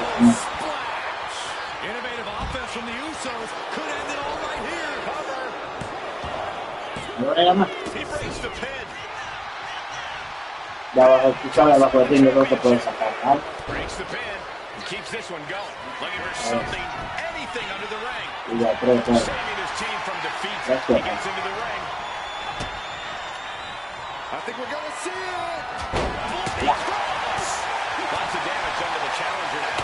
Innovative offense from the Usos could end it all right here. Cover. ¿No le llamas? He breaks the pin. De abajo, escuchaba de abajo del ring, yo creo que puede sacar. ¿Vale? Breaks the pin and keeps this one going. Looking for something, anything under the ring. Y ya creo que... Saving his team from defeat. He gets into the ring. I think we're going to see it. Lots of damage under the challenger now.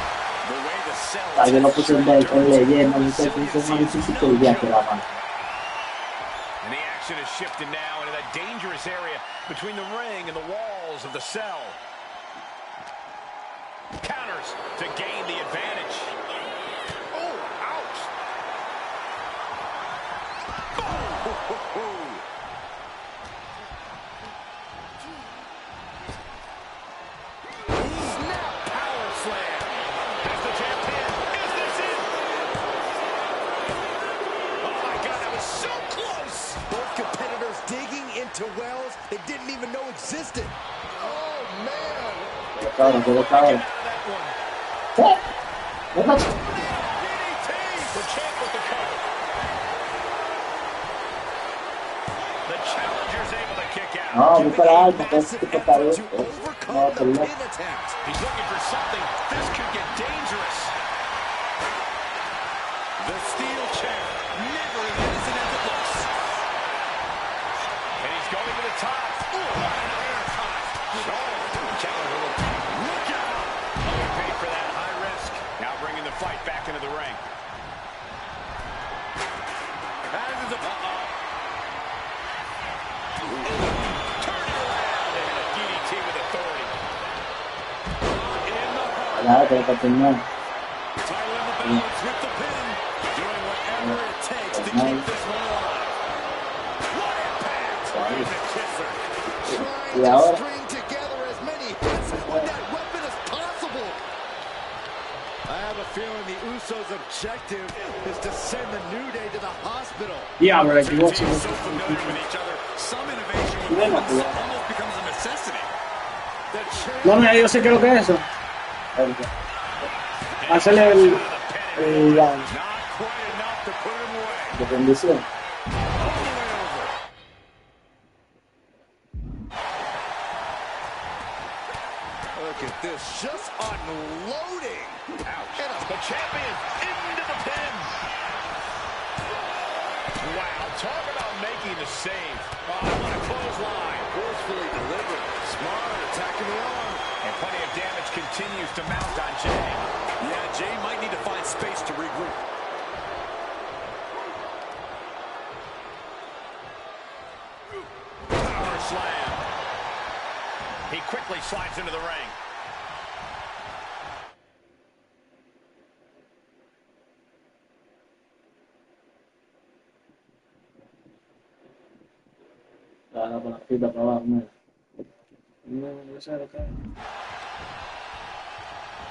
The way the cell Yo lo puse en leyenda, y se puso más difícil que el día que la mano. And the action is shifted now into that dangerous area between the ring and the walls of the cell. Counters. force to gain the advantage. Oh, ouch. Oh. Snap power slam. As the champion, is this it? Oh my God, that was so close. Both competitors digging into wells they didn't even know existed. Oh, man. Quedó cabrón. ¡Oh! ¡Deja! The champ with the cover. The challenger's able to kick out. No, busca la alta, que es que está bien. No, te lo. He's looking for something. This could get dangerous. The steel chair, never as innocent as it looks. And he's going to the top. Ooh, what an air toss. Challenger, look out. He paid for that high risk. Now bringing the fight back into the ring. Turn it around and a DDT with authority. Nada, que continúa. Title in the balance with the pin. Doing whatever it takes to keep this one alive. What impact! He's a kisser. Y ahora. String together as many hits with that weapon as possible. I have a feeling the Usos' objective is to send the New Day to the hospital. Diablo, le equivoco. Teams so familiar with each other, some innovation with weapons almost becomes a necessity. The champ No, mira, yo sé qué es lo que es eso. Hacerle el Not quite enough to put him away. de bendición. Look at this, just unloading. Ouch. The champion into the pin. Wow, talk about making the save. Oh, what a clothesline. Forcefully delivered. Smart, attacking the arm. And plenty of damage continues to mount on Jay. Yeah, Jay might need to find space to regroup. Power slam. He quickly slides into the ring. Ahora por la fila para abajo, mira. No, no sé lo que es.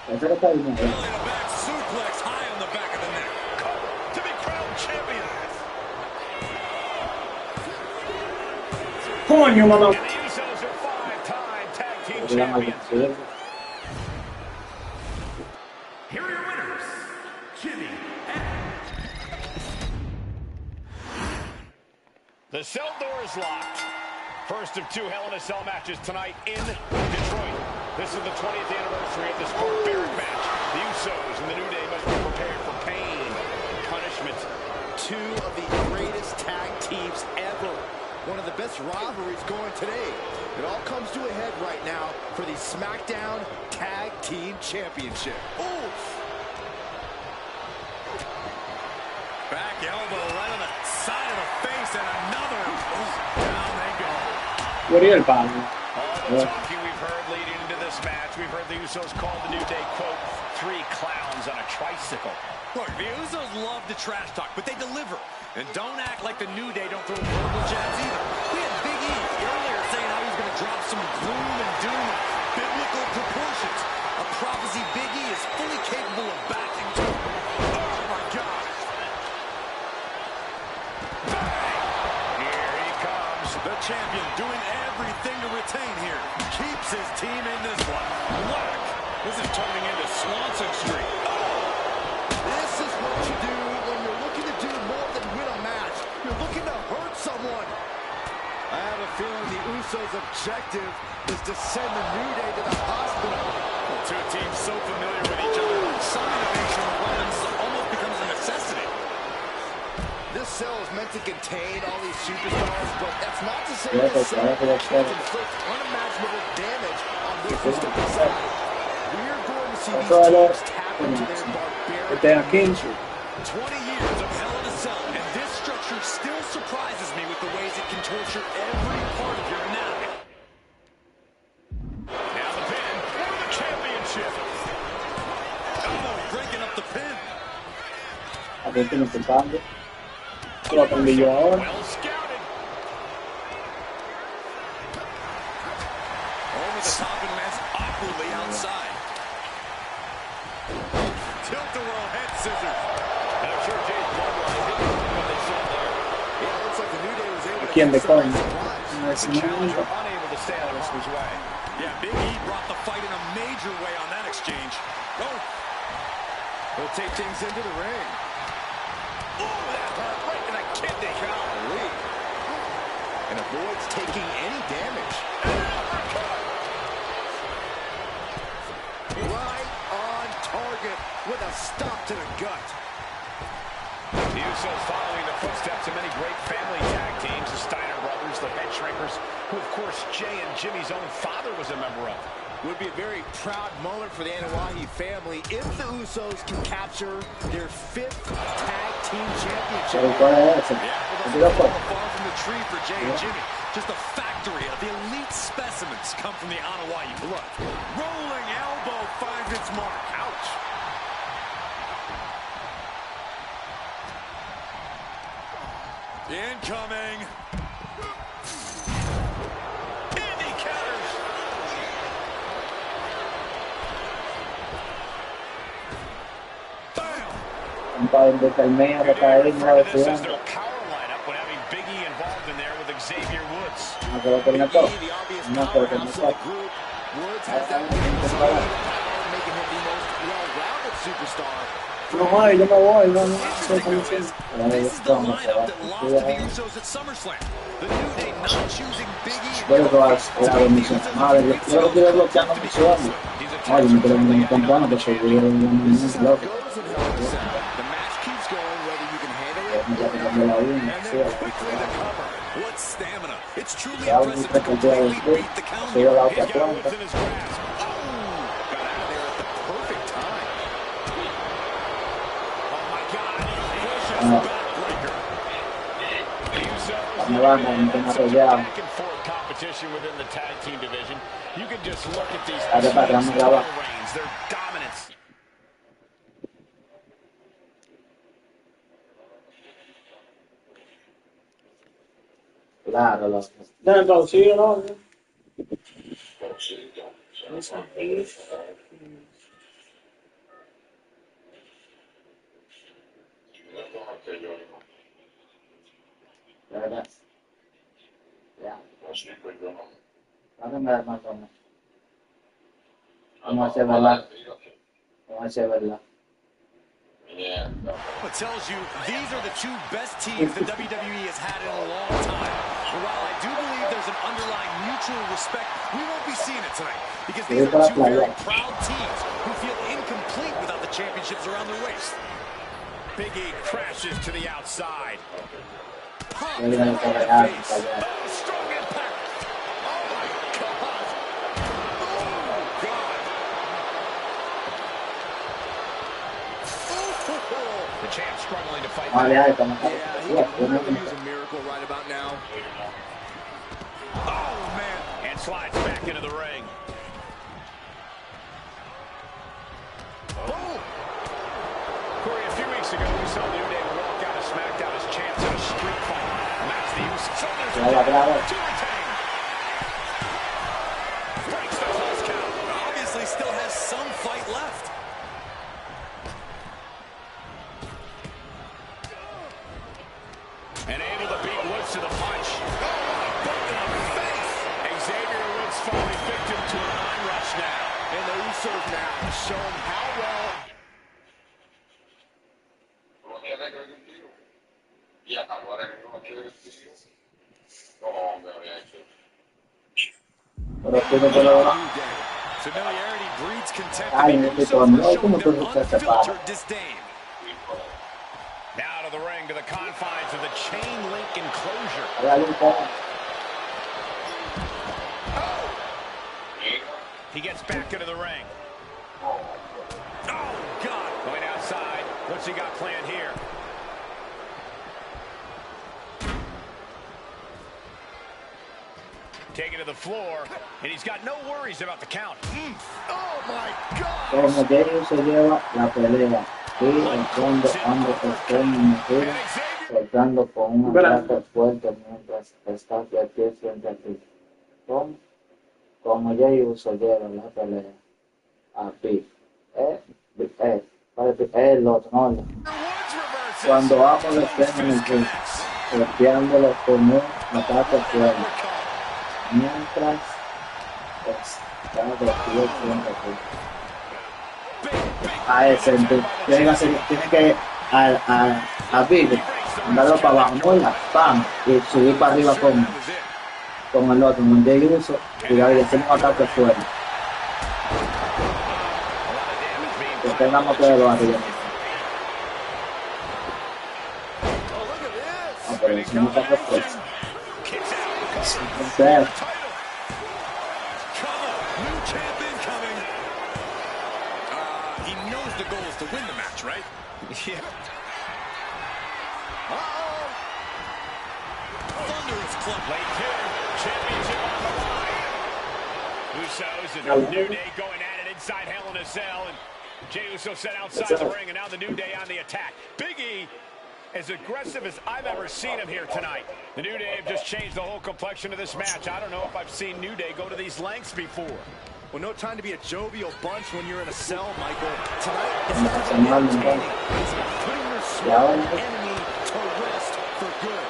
Ese que está ahí, mira. Belly to back suplex high on the back of the neck. To be crowned champion. Coño, mamá. And the Usos are 5-time tag team Porque la champions. maldición. Here are your winners, Jimmy and The cell door is locked. First of two Hell in a Cell matches tonight in Detroit. This is the 20th anniversary of this barbaric match. The Usos and the New Day must be prepared for pain and punishment. Two of the greatest tag teams ever. One of the best rivalries going today. It all comes to a head right now for the SmackDown Tag Team Championship. Oof! Back elbow right on the side of the face and another. Ooh, down they go. Yo haría el palo. All the talking we've heard leading into this match, we've heard the Usos call the New Day, quote, three clowns on a tricycle. Look, the Usos love to trash talk, but they deliver. And don't act like the New Day don't throw verbal jabs either. We had Big E earlier saying how he's going to drop some gloom and doom of biblical proportions. A prophecy Big E is fully capable of backing to. Oh, my God. Here he comes. The champion doing everything to retain here. Keeps his team in this one. Whack. This is turning into Swanson Street. This is what you do when you're looking to do more than win a match. You're looking to hurt someone. I have a feeling the Usos' objective is to send the New Day to the hospital. Well, two teams so familiar with each other, some innovation with weapons almost becomes a necessity. This cell is meant to contain all these superstars, but that's not to say Yeah, this cell that's can't inflict unimaginable damage on those who step aside. We're going to see these teams tap into their barbaric Este aquí. 20 years of Hell in a Cell, and this structure still surprises me with the ways it can torture every part of your anatomy. Now the pin for the championship. Aquí tiene tu cambio. Lo aprendí yo ahora. Well scouted. Over the top and lands awkwardly outside. Tilt-a-whirl head scissors. And I'm sure Jay's bloodline didn't know what they saw there. Yeah, it looks like the New Day was able to ¿Quién de exercise coño? surprise. No es The challenger nada. unable to stay out of harm's way. Yeah, Big E brought the fight in a major way on that exchange. Oh, He'll take things into the ring. Ooh, that hurt right in the kidney. Golly. And avoids taking any damage. Right on target with a stop to the gut. The Usos following the footsteps of many great family tag teams, the Steiner brothers, the Head Shrinkers, who of course Jay and Jimmy's own father was a member of. Would be a very proud moment for the Anoa'i family if the Usos can capture their 5th tag team championship. ¿Pero cuál es ese? yeah, ¿Te lo fue? far from the tree for Jay and Jimmy. Just a factory of the elite specimens come from the Anoa'i blood. Rolling elbow finds its mark. Ouch. Incoming. Indy counters. Un par de calmea de caer, no de This is ciudad. their power lineup when having Big E involved in there with Xavier Woods. No creo que me toque. The obvious No creo que me powerhouse of the toque. group. Woods has that power, making him the most well-rounded superstar. No voy, yo me voy, no, no, Interesting though is, this is the lineup that lost to the Usos at SummerSlam. The New Day not choosing Big E. Pero que va a la misión. Madre, yo lo quiero bloqueando misiones. Ay, me quiero muy temprano que se olvidó de la misión, loco. Goes in Hell in a Cell. The match keeps going whether you can handle it. Me está pegando la una, And sí, then quickly the cover. What stamina. It's truly ya un impressive to recorrido completely después, beat the se counter. dio la He's otra got Woods planta. in his grasp. Got out of there at the perfect time. Oh my God. Vicious No. backbreaker. The Usos Me van a apoyar. back and forth competition within the tag team division. You can just look at these Dale para atrás, me graba. reigns, their dominance. Claro, loco. Dame pausillo, ¿no? Esa es. De verdad. Ya. Vamos a ver más o menos. Vamos a hacer verdad. Vamos a hacer verdad. It tells you these are the two best teams the WWE has had in a long time. And while I do believe there's an underlying mutual respect, we won't be seeing it tonight because these are two very proud teams who feel incomplete without the championships around their waist. Big E crashes to the outside. Yo voy a cargar, Face. cargar. Oh, strong impact. Oh my God. Oh God. The champ struggling to fight Vale, back. ay, como está. Yeah, he Ya, can yo no really me- use a miracle right about now. Oh man. And slides back into the ring. Boom. Corey, a few weeks ago we saw New Day walk out of SmackDown as champs in a street fight. And that's the use. So there's Ya la grabo. to retain. Breaks the close count. Obviously still has some fight left. And able to beat Woods to the punch. Oh, boot in the face. Xavier Woods falling victim to an arm rush now. And the Usos now showing how well Pero tú no te lo vas. New Day. Familiarity breeds contempt. Ay, and no the te Usos conozco, are showing no te their gusta ese palo. unfiltered disdain. Now to the ring, to the confines of the chain link enclosure. Dale un poco. He gets back into the ring. Oh, God. Going outside. What's he got planned here? Taken to the floor, and he's got no worries about the count. oh my God! Como que ellos se lleva la pelea. y el fondo ambos estén metidos, soltando con un ataque fuerte mientras estás de pie frente a ti. Como Jey Uso lleva la pelea a Big el otro, no. Cuando ambos estén en el ring, golpeándolo con un ataque fuerte, mientras está de pie frente a ti. A ese, tiene que a Big mandarlo para abajo, muela, pam, y subir para arriba con el otro, con Jey Uso, y le hacemos un ataque fuerte. Que tengamos que verlo arriba. Ah, pero es un ataque fuerte. Entonces, He knows the goal is to win the match, right? Yeah. Thunderous club. Late two. Championship on the line. Usos and New Day going at it inside Hell in a Cell. And Jey Uso set outside the ring, and now the New Day on the attack. Big E, as aggressive as I've ever seen him here tonight. The New Day have just changed the whole complexion of this match. I don't know if I've seen New Day go to these lengths before. Well, no time to be a jovial bunch when you're in a cell, Michael. Tonight, it's not about entertaining. It's about putting your sworn enemy to rest for good.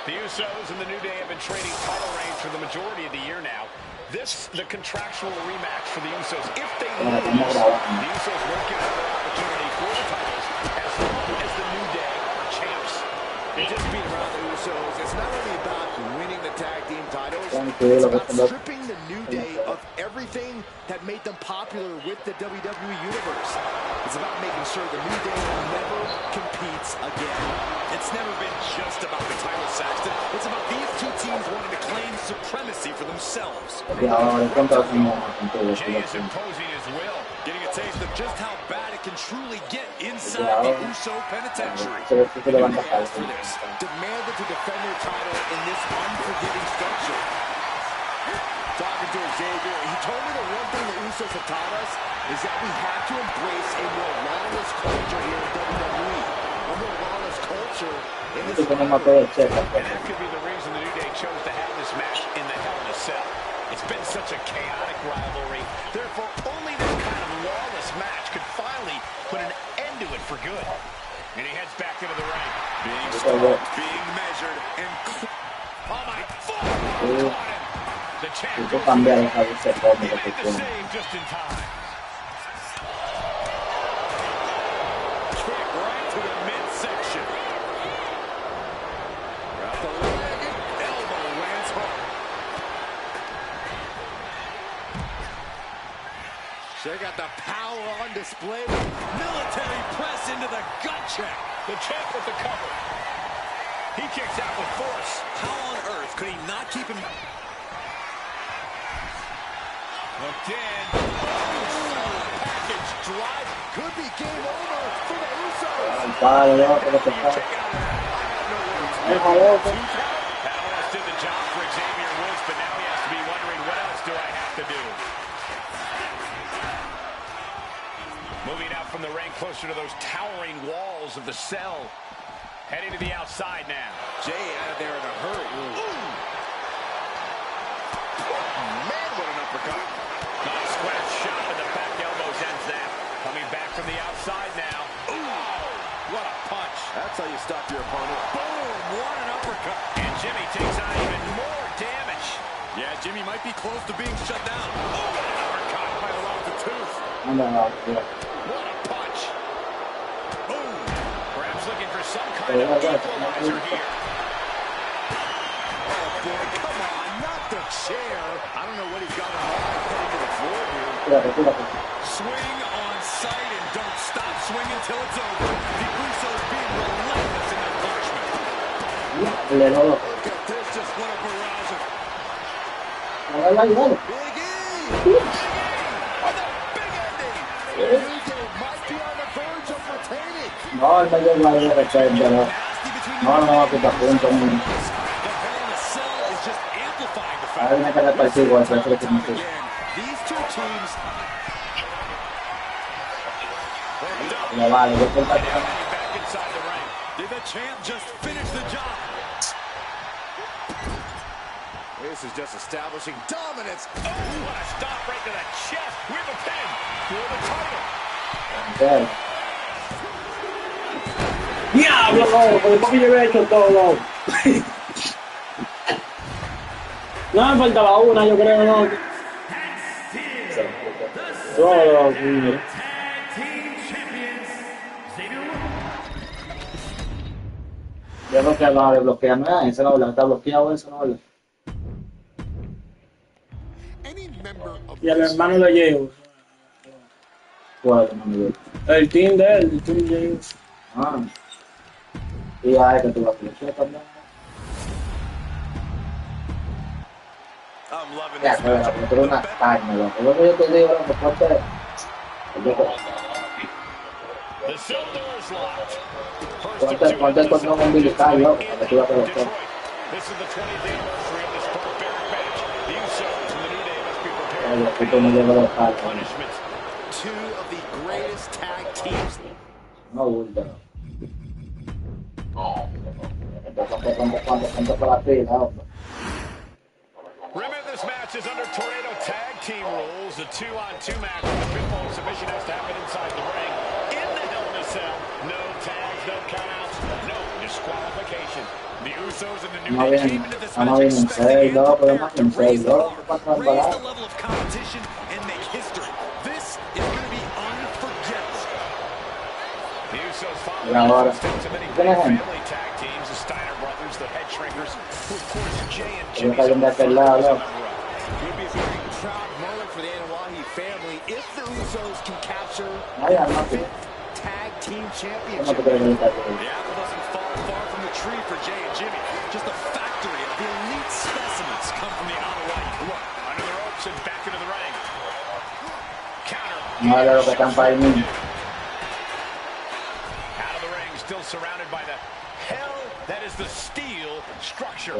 The Usos and the New Day have been trading title reigns for the majority of the year now. This, the contractual rematch for the Usos. If they lose, the Usos won't get another opportunity for the titles as long as the New Day are champs. And just being around the Usos, it's not only about winning the tag team titles, it's about stripping the New Day of everything that made them popular with the WWE Universe. It's about making sure the New Day never competes again. It's never been just about the title, Saxton. It's about these two teams wanting to claim supremacy for themselves. Jey is imposing his will, getting a taste of just how bad it can truly get inside the Uso penitentiary. For this, demanded to defend their title in this unforgiving structure. Talking to Xavier, he told me the one thing the Usos have taught us is that we have to embrace a more lawless culture here in WWE. A more lawless culture in this and that could be the reason the New Day chose to have this match in the Hell in a Cell. It's been such a chaotic rivalry. Therefore, only this kind of lawless match could finally put an end to it for good. And he heads back into the ring. Being strong, being measured, and oh my, full on him. The champ goes he made the save just in time. kick right to the midsection. Got the leg, elbow lands hard. Check out the power on display. Military press into the gut check. The champ with the cover. He kicks out with force. How on earth could he not keep him? Hooked in. Oh, package drive. could be game over for the Usos. That almost did the job for Xavier Woods, but now he has to be wondering, what else do I have to do? Moving out from the ring closer to those towering walls of the cell. Heading to the outside now. Jey out of there in a hurry. Man, what an uppercut. Nice square shot with the back elbows ends that. Coming back from the outside now. Ooh, what a punch. That's how you stop your opponent. Boom, what an uppercut. And Jimmy takes on even more damage. Yeah, Jimmy might be close to being shut down. Oh, an uppercut right around the tooth. What a punch. Boom. Perhaps looking for some kind of equalizer here. Oh, boy, come on, not the chair. I don't know what he's got in mind heading to the floor here. Swing on sight and don't stop swinging till it's over. The Usos being relentless in their punishment. Look at this, just what a barrage of... Big E! Big E! With a big ending! New Day might be on the verge of retaining. No, él me dio la de respeto, pero no, que te apunto. The Hell in a Cell is just amplifying the fact Ahora viene que repartir igual, eso es lo que me dice. These two teams... No vale, yo estoy Back inside the ring. Did the champ just finish the job? This is just establishing dominance. Oh, what a stop right to the chest. We have a pin for the title. ¡Diablo, no! ¿Por qué yo había hecho todo? No me faltaba una, yo creo, no. Todo, mira. Yo creo que la desbloquea, no es esa, no, está bloqueado eso, no. Any member of Y al this hermano le llevo. ¿Cuál, hermano? El team de él, el team de ellos. Ah. Y ya es que tú la bloqueas también. I'm loving Ya, this pero match. la pintura una carne, loco. Lo que yo te digo, lo mejor te... The cell door is locked. First of two Ponte el cordón umbilical, loco, para que tú la in coloques. Detroit. This is the 20th anniversary of this barbaric match. The Usos and the New Day must be prepared Oye, tú me llevas los for carros. punishment. Two of the greatest tag teams. No, bulto. Ponte por la fila, hombre. Remember, this match is under Tornado Tag Team rules. A 2-on-2 match with the pinfall submission has to happen inside the ring. In the Hell in a Cell. No tags, no countouts, no disqualification. The Usos and the New No Day vienen, came into this no match vienen expecting seis, the dos, pero Anthem más to en raise seis, the dos, bar, para Raise the parar. level of competition and make history. This is going to be unforgettable. The Usos follow Y ahora, the footsteps of many ¿qué great es gente? family tag teams, the Steiner brothers, the Head Shrinkers, who of course Jay and Ellos Jimmy's caen de aquel lado, It would be a very proud moment for the Anoa'i family if the Usos can capture Ay, their no, fifth tag team ¿cómo championship. te crees que está aquí? The apple doesn't fall far from the tree for Jay and Jimmy. Just a factory of the elite specimens come from the Anoa'i blood. under the ropes and back into the ring. Counter. No vale lo que están para ahí mismo. Out of the ring, still surrounded by the hell that is the steel structure.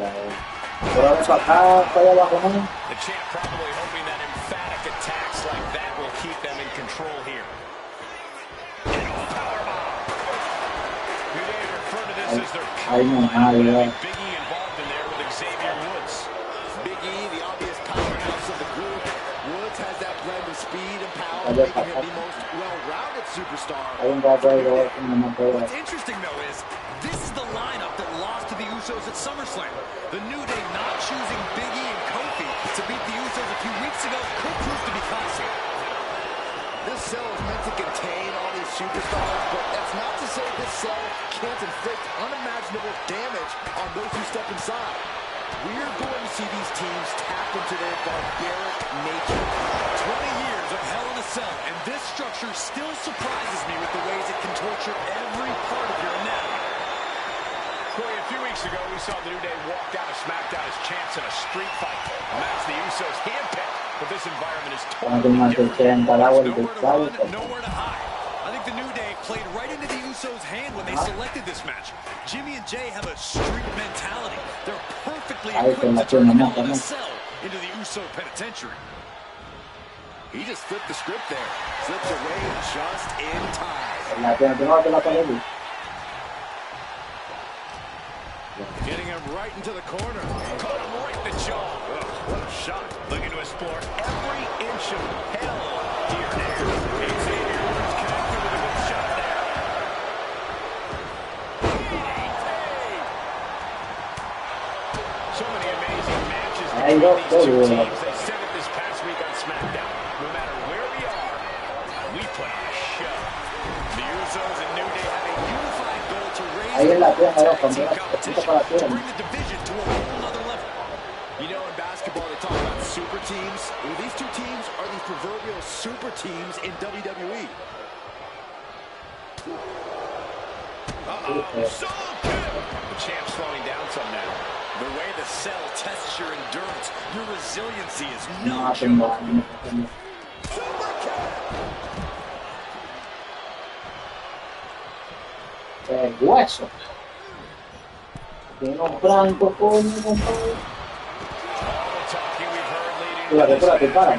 Pero de para acá, para allá abajo, ¿no? The champ probably hoping that emphatic attacks like that will keep them in control here. Powerbomb. New Day refer to this as their Ahí no, power nada, line. Big E involved in there with Xavier Woods. Big E, the obvious powerhouse of the group. Woods has that blend of speed and power, Allá making está. him the most well-rounded superstar. Hay un gato ahí, luego, no me puedo. What's interesting, though, is this is the lineup that lost to the Usos at SummerSlam. The New Day not choosing Big E and Kofi to beat the Usos a few weeks ago could prove to be costly. This cell is meant to contain all these superstars, but that's not to say this cell can't inflict unimaginable damage on those who step inside. We're going to see these teams tap into their barbaric nature. 20 years of Hell in a Cell, and this structure still surprises me with the ways it can torture every part of your anatomy. Corey, a few weeks ago, we saw the New Day walk out of SmackDown as champs in a street fight. A match the Usos handpicked, but this environment is totally different. Nowhere to run, nowhere to hide. I think the New Day played right into the Usos' hand when they selected this match. Jimmy and Jay have a street mentality. They're perfectly equipped to turn Hell in a Cell into the Uso penitentiary. He just flipped the script there. Slips away just in time. La tiene que la pared. Getting him right into the corner. Caught him right in the jaw. Oh, what a shot. Looking to explore every inch of hell here and there. Xavier Woods connected with a good shot there. So many amazing matches Ahí between va, these two todo. teams. They said it this past week on SmackDown. No matter where we are, we put on a show. The Usos and New Day have a unified goal to raise Ahí en la the pierna, tag loco, team mira, competition, para la to pierna. bring the division to a whole nother level. You know, in basketball, they talk about super teams. Well, these two teams are the proverbial super teams in WWE. Solo kill. The champ slowing down some now. The way the cell tests your endurance, your resiliency is No, no tengo. joke. El hueso. Tiene un franco, coño, compadre. Espérate, para.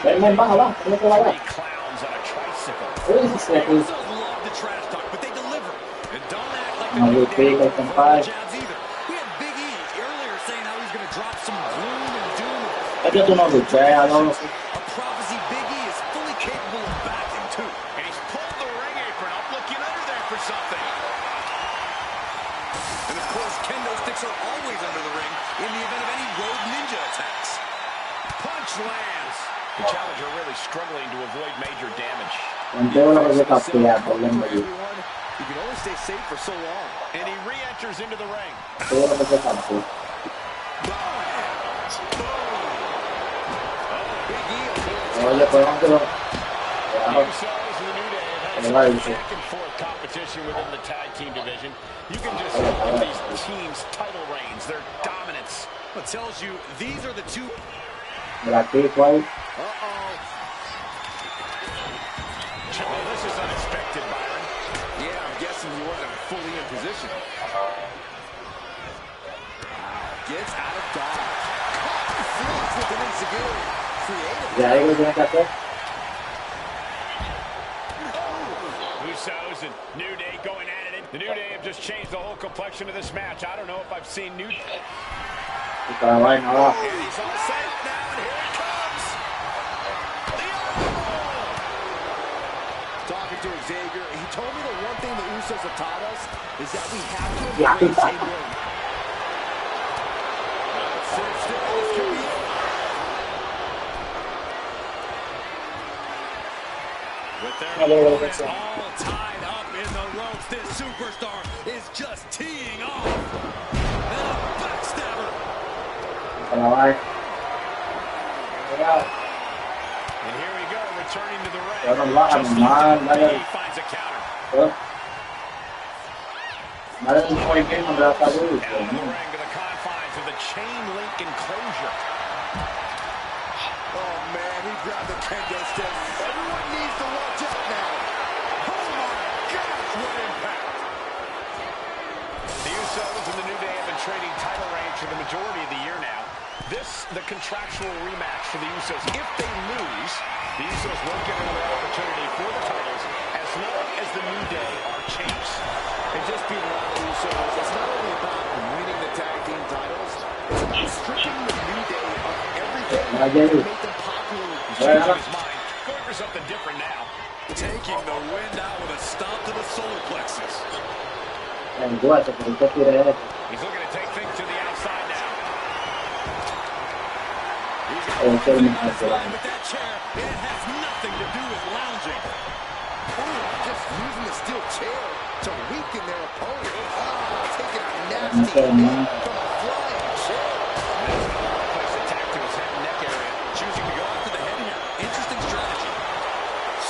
Ven, va, ven que va allá. Clowns on a tricycle. Usos love the trash talk, but they deliver. And don't act like the No, New we Day feel don't like prefer compadre. the jabs either. We had Big E earlier saying how he's going to drop some gloom and doom. Es que tú no luchas, ¿no? A prophecy Big E is fully capable of backing, too. And he's pulled the ring apron up, looking under there for something. And, of course, kendo sticks are always under the ring in the event of any rogue ninja attacks. Punch lands. The challenger really struggling to avoid major damage. Contigo lo que se captura, problema de Everyone, you can only stay safe for so long. And he re-enters into the ring. todo lo que se captura. Oye, pues vamos que lo. The Usos and the New Day have had some back and forth competition within the tag team division. You can just look at these teams' title reigns, their dominance. It tells you these are the two. Mira aquí, ¿cuál? Well, this is unexpected, Byron. Yeah, I'm guessing he wasn't fully in position. Gets out of dodge. Flees with an insecurity. Creative. ¿Y ahí lo tienes que hacer? Usos and New Day going at it. The New Day have just changed the whole complexion of this match. I don't know if I've seen New Day. Y para la vaina abajo. And he's all set now, and here he comes. The elbow. Talking to Xavier, he told me the one thing the Usos have taught us is that we have to Yeah. embrace a win. Sit still, this could be it. With their No, no, no, opponent that's it. all tied up in the ropes, this superstar is just teeing off. And a backstabber. Para la vaina. Cuidado. And here we go, returning to the ring. Ya nos baja, Just normal, looked vaya. up, he finds a counter. ¿Eh? Dale un movimiento de la salud. Out of the ring to the confines of the chain link enclosure. Oh man, he grabbed the kendo stick. Everyone needs to watch out now. Oh my gosh, what impact. The Usos and the New Day have been trading title reigns for the majority of the year now. This, the contractual rematch for the Usos. If they lose, the Usos won't get another opportunity for the titles as long as the New Day are champs. And just being around the Usos, it's not only about winning the tag team titles, it's about stripping the New Day of everything that made them popular. He's changing his mind, going for something different now. Taking the wind out with a stomp to the solar plexus. El hueso, pero usted quiere esto. He's looking to take things to the outside now. El que me hace With daño. that chair, it has nothing to do with lounging. Ooh, just using the steel chair to weaken their opponent. Taking a No nasty sé, knee man. from a flying chair. Place attack to his head and neck area. Choosing to go after the head here. Interesting strategy.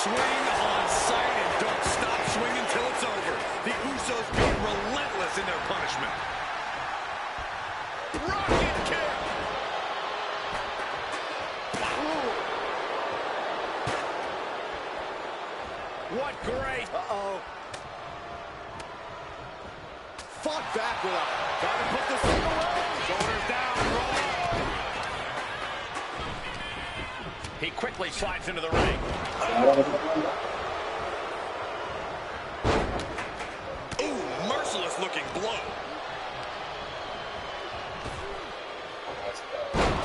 Swing on sight and don't stop swinging till it's over. The Usos being relentless in their punishment. Rocket kick. What great. Uh-oh. Fought back with a... Gotta put this thing away. Shoulders down, roll. He quickly slides into the ring. Ahora que se ponga. Ooh, merciless looking blow.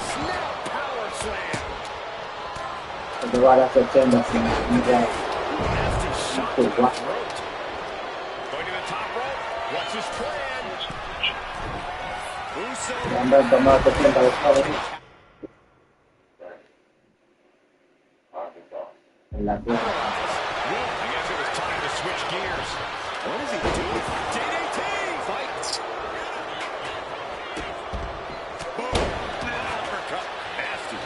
Snap power slam. Que te va a hacer chenda así. Mira. Nasty shot Oh, to the wow. throat. Going to the top rope. What's his plan? Uso. Anda a tomar tu tiempo de todo. En la tierra. I guess it was time to switch gears. What is he doing? DDT. Fight. Boom. And uppercut. Nasty.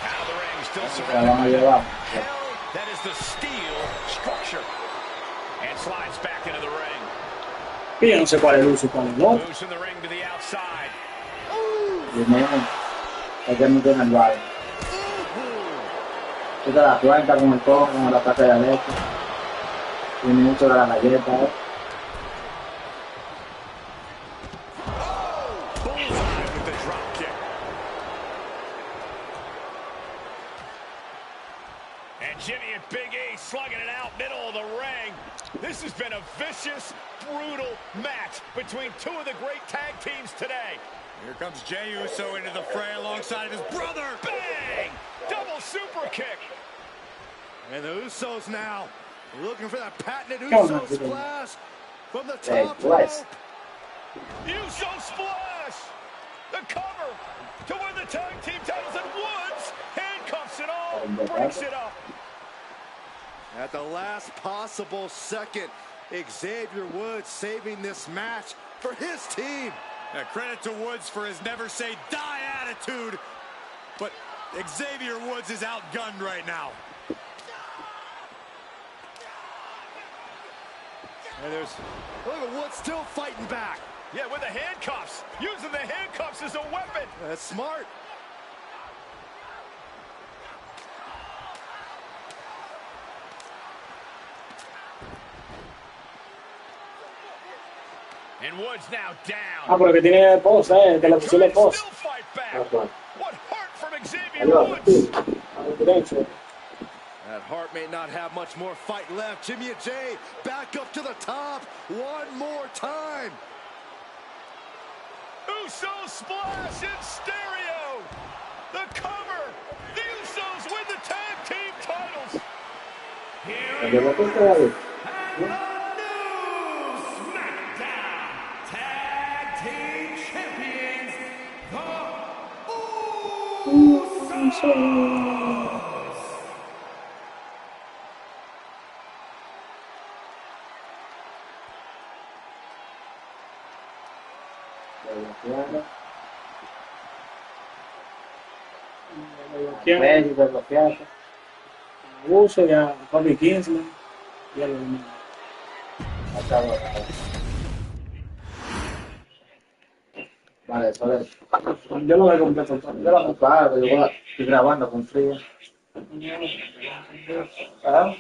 Out of the ring, still Se la van a surrounded. llevar. Hell, that is the steel structure. And slides back into the ring. Que yo no sé cuál es el uso y cuál es el otro. Moves in the ring to the outside. Primero, hay que meter en el baile. Esta la planta con el cojo, con la taza de leche. Tiene mucho de la galleta, ¿eh? Bullseye with the drop kick. And Jimmy and Big E slugging it out middle of the ring. This has been a vicious, brutal match between two of the great tag teams today. Here comes Jey Uso into the fray alongside of his brother. Bang! Double super kick. And the Usos now looking for that patented Uso splash from the top rope. Uso splash. The cover to win the tag team titles, and Woods handcuffs it all, breaks it up. At the last possible second, Xavier Woods saving this match for his team. Credit to Woods for his never say die attitude, but Xavier Woods is outgunned right now. And look at Woods still fighting back. Yeah, with the handcuffs. Using the handcuffs as a weapon. That's smart. And Woods now down. Ah, pero que tiene post, que le pusieron post. Still fight back. What heart from Xavier Woods. That Hart may not have much more fight left. Jimmy and Jey back up to the top one more time. Uso splash in stereo. The cover. The Usos win the tag team titles. And the new SmackDown Tag Team Champions, the Usos. Uso ya, Bobby Kingsman. Ya lo vi. Vale, vale. Yo lo veo completo. Yo lo compraba, pero estoy grabando con frío. ¿Ah?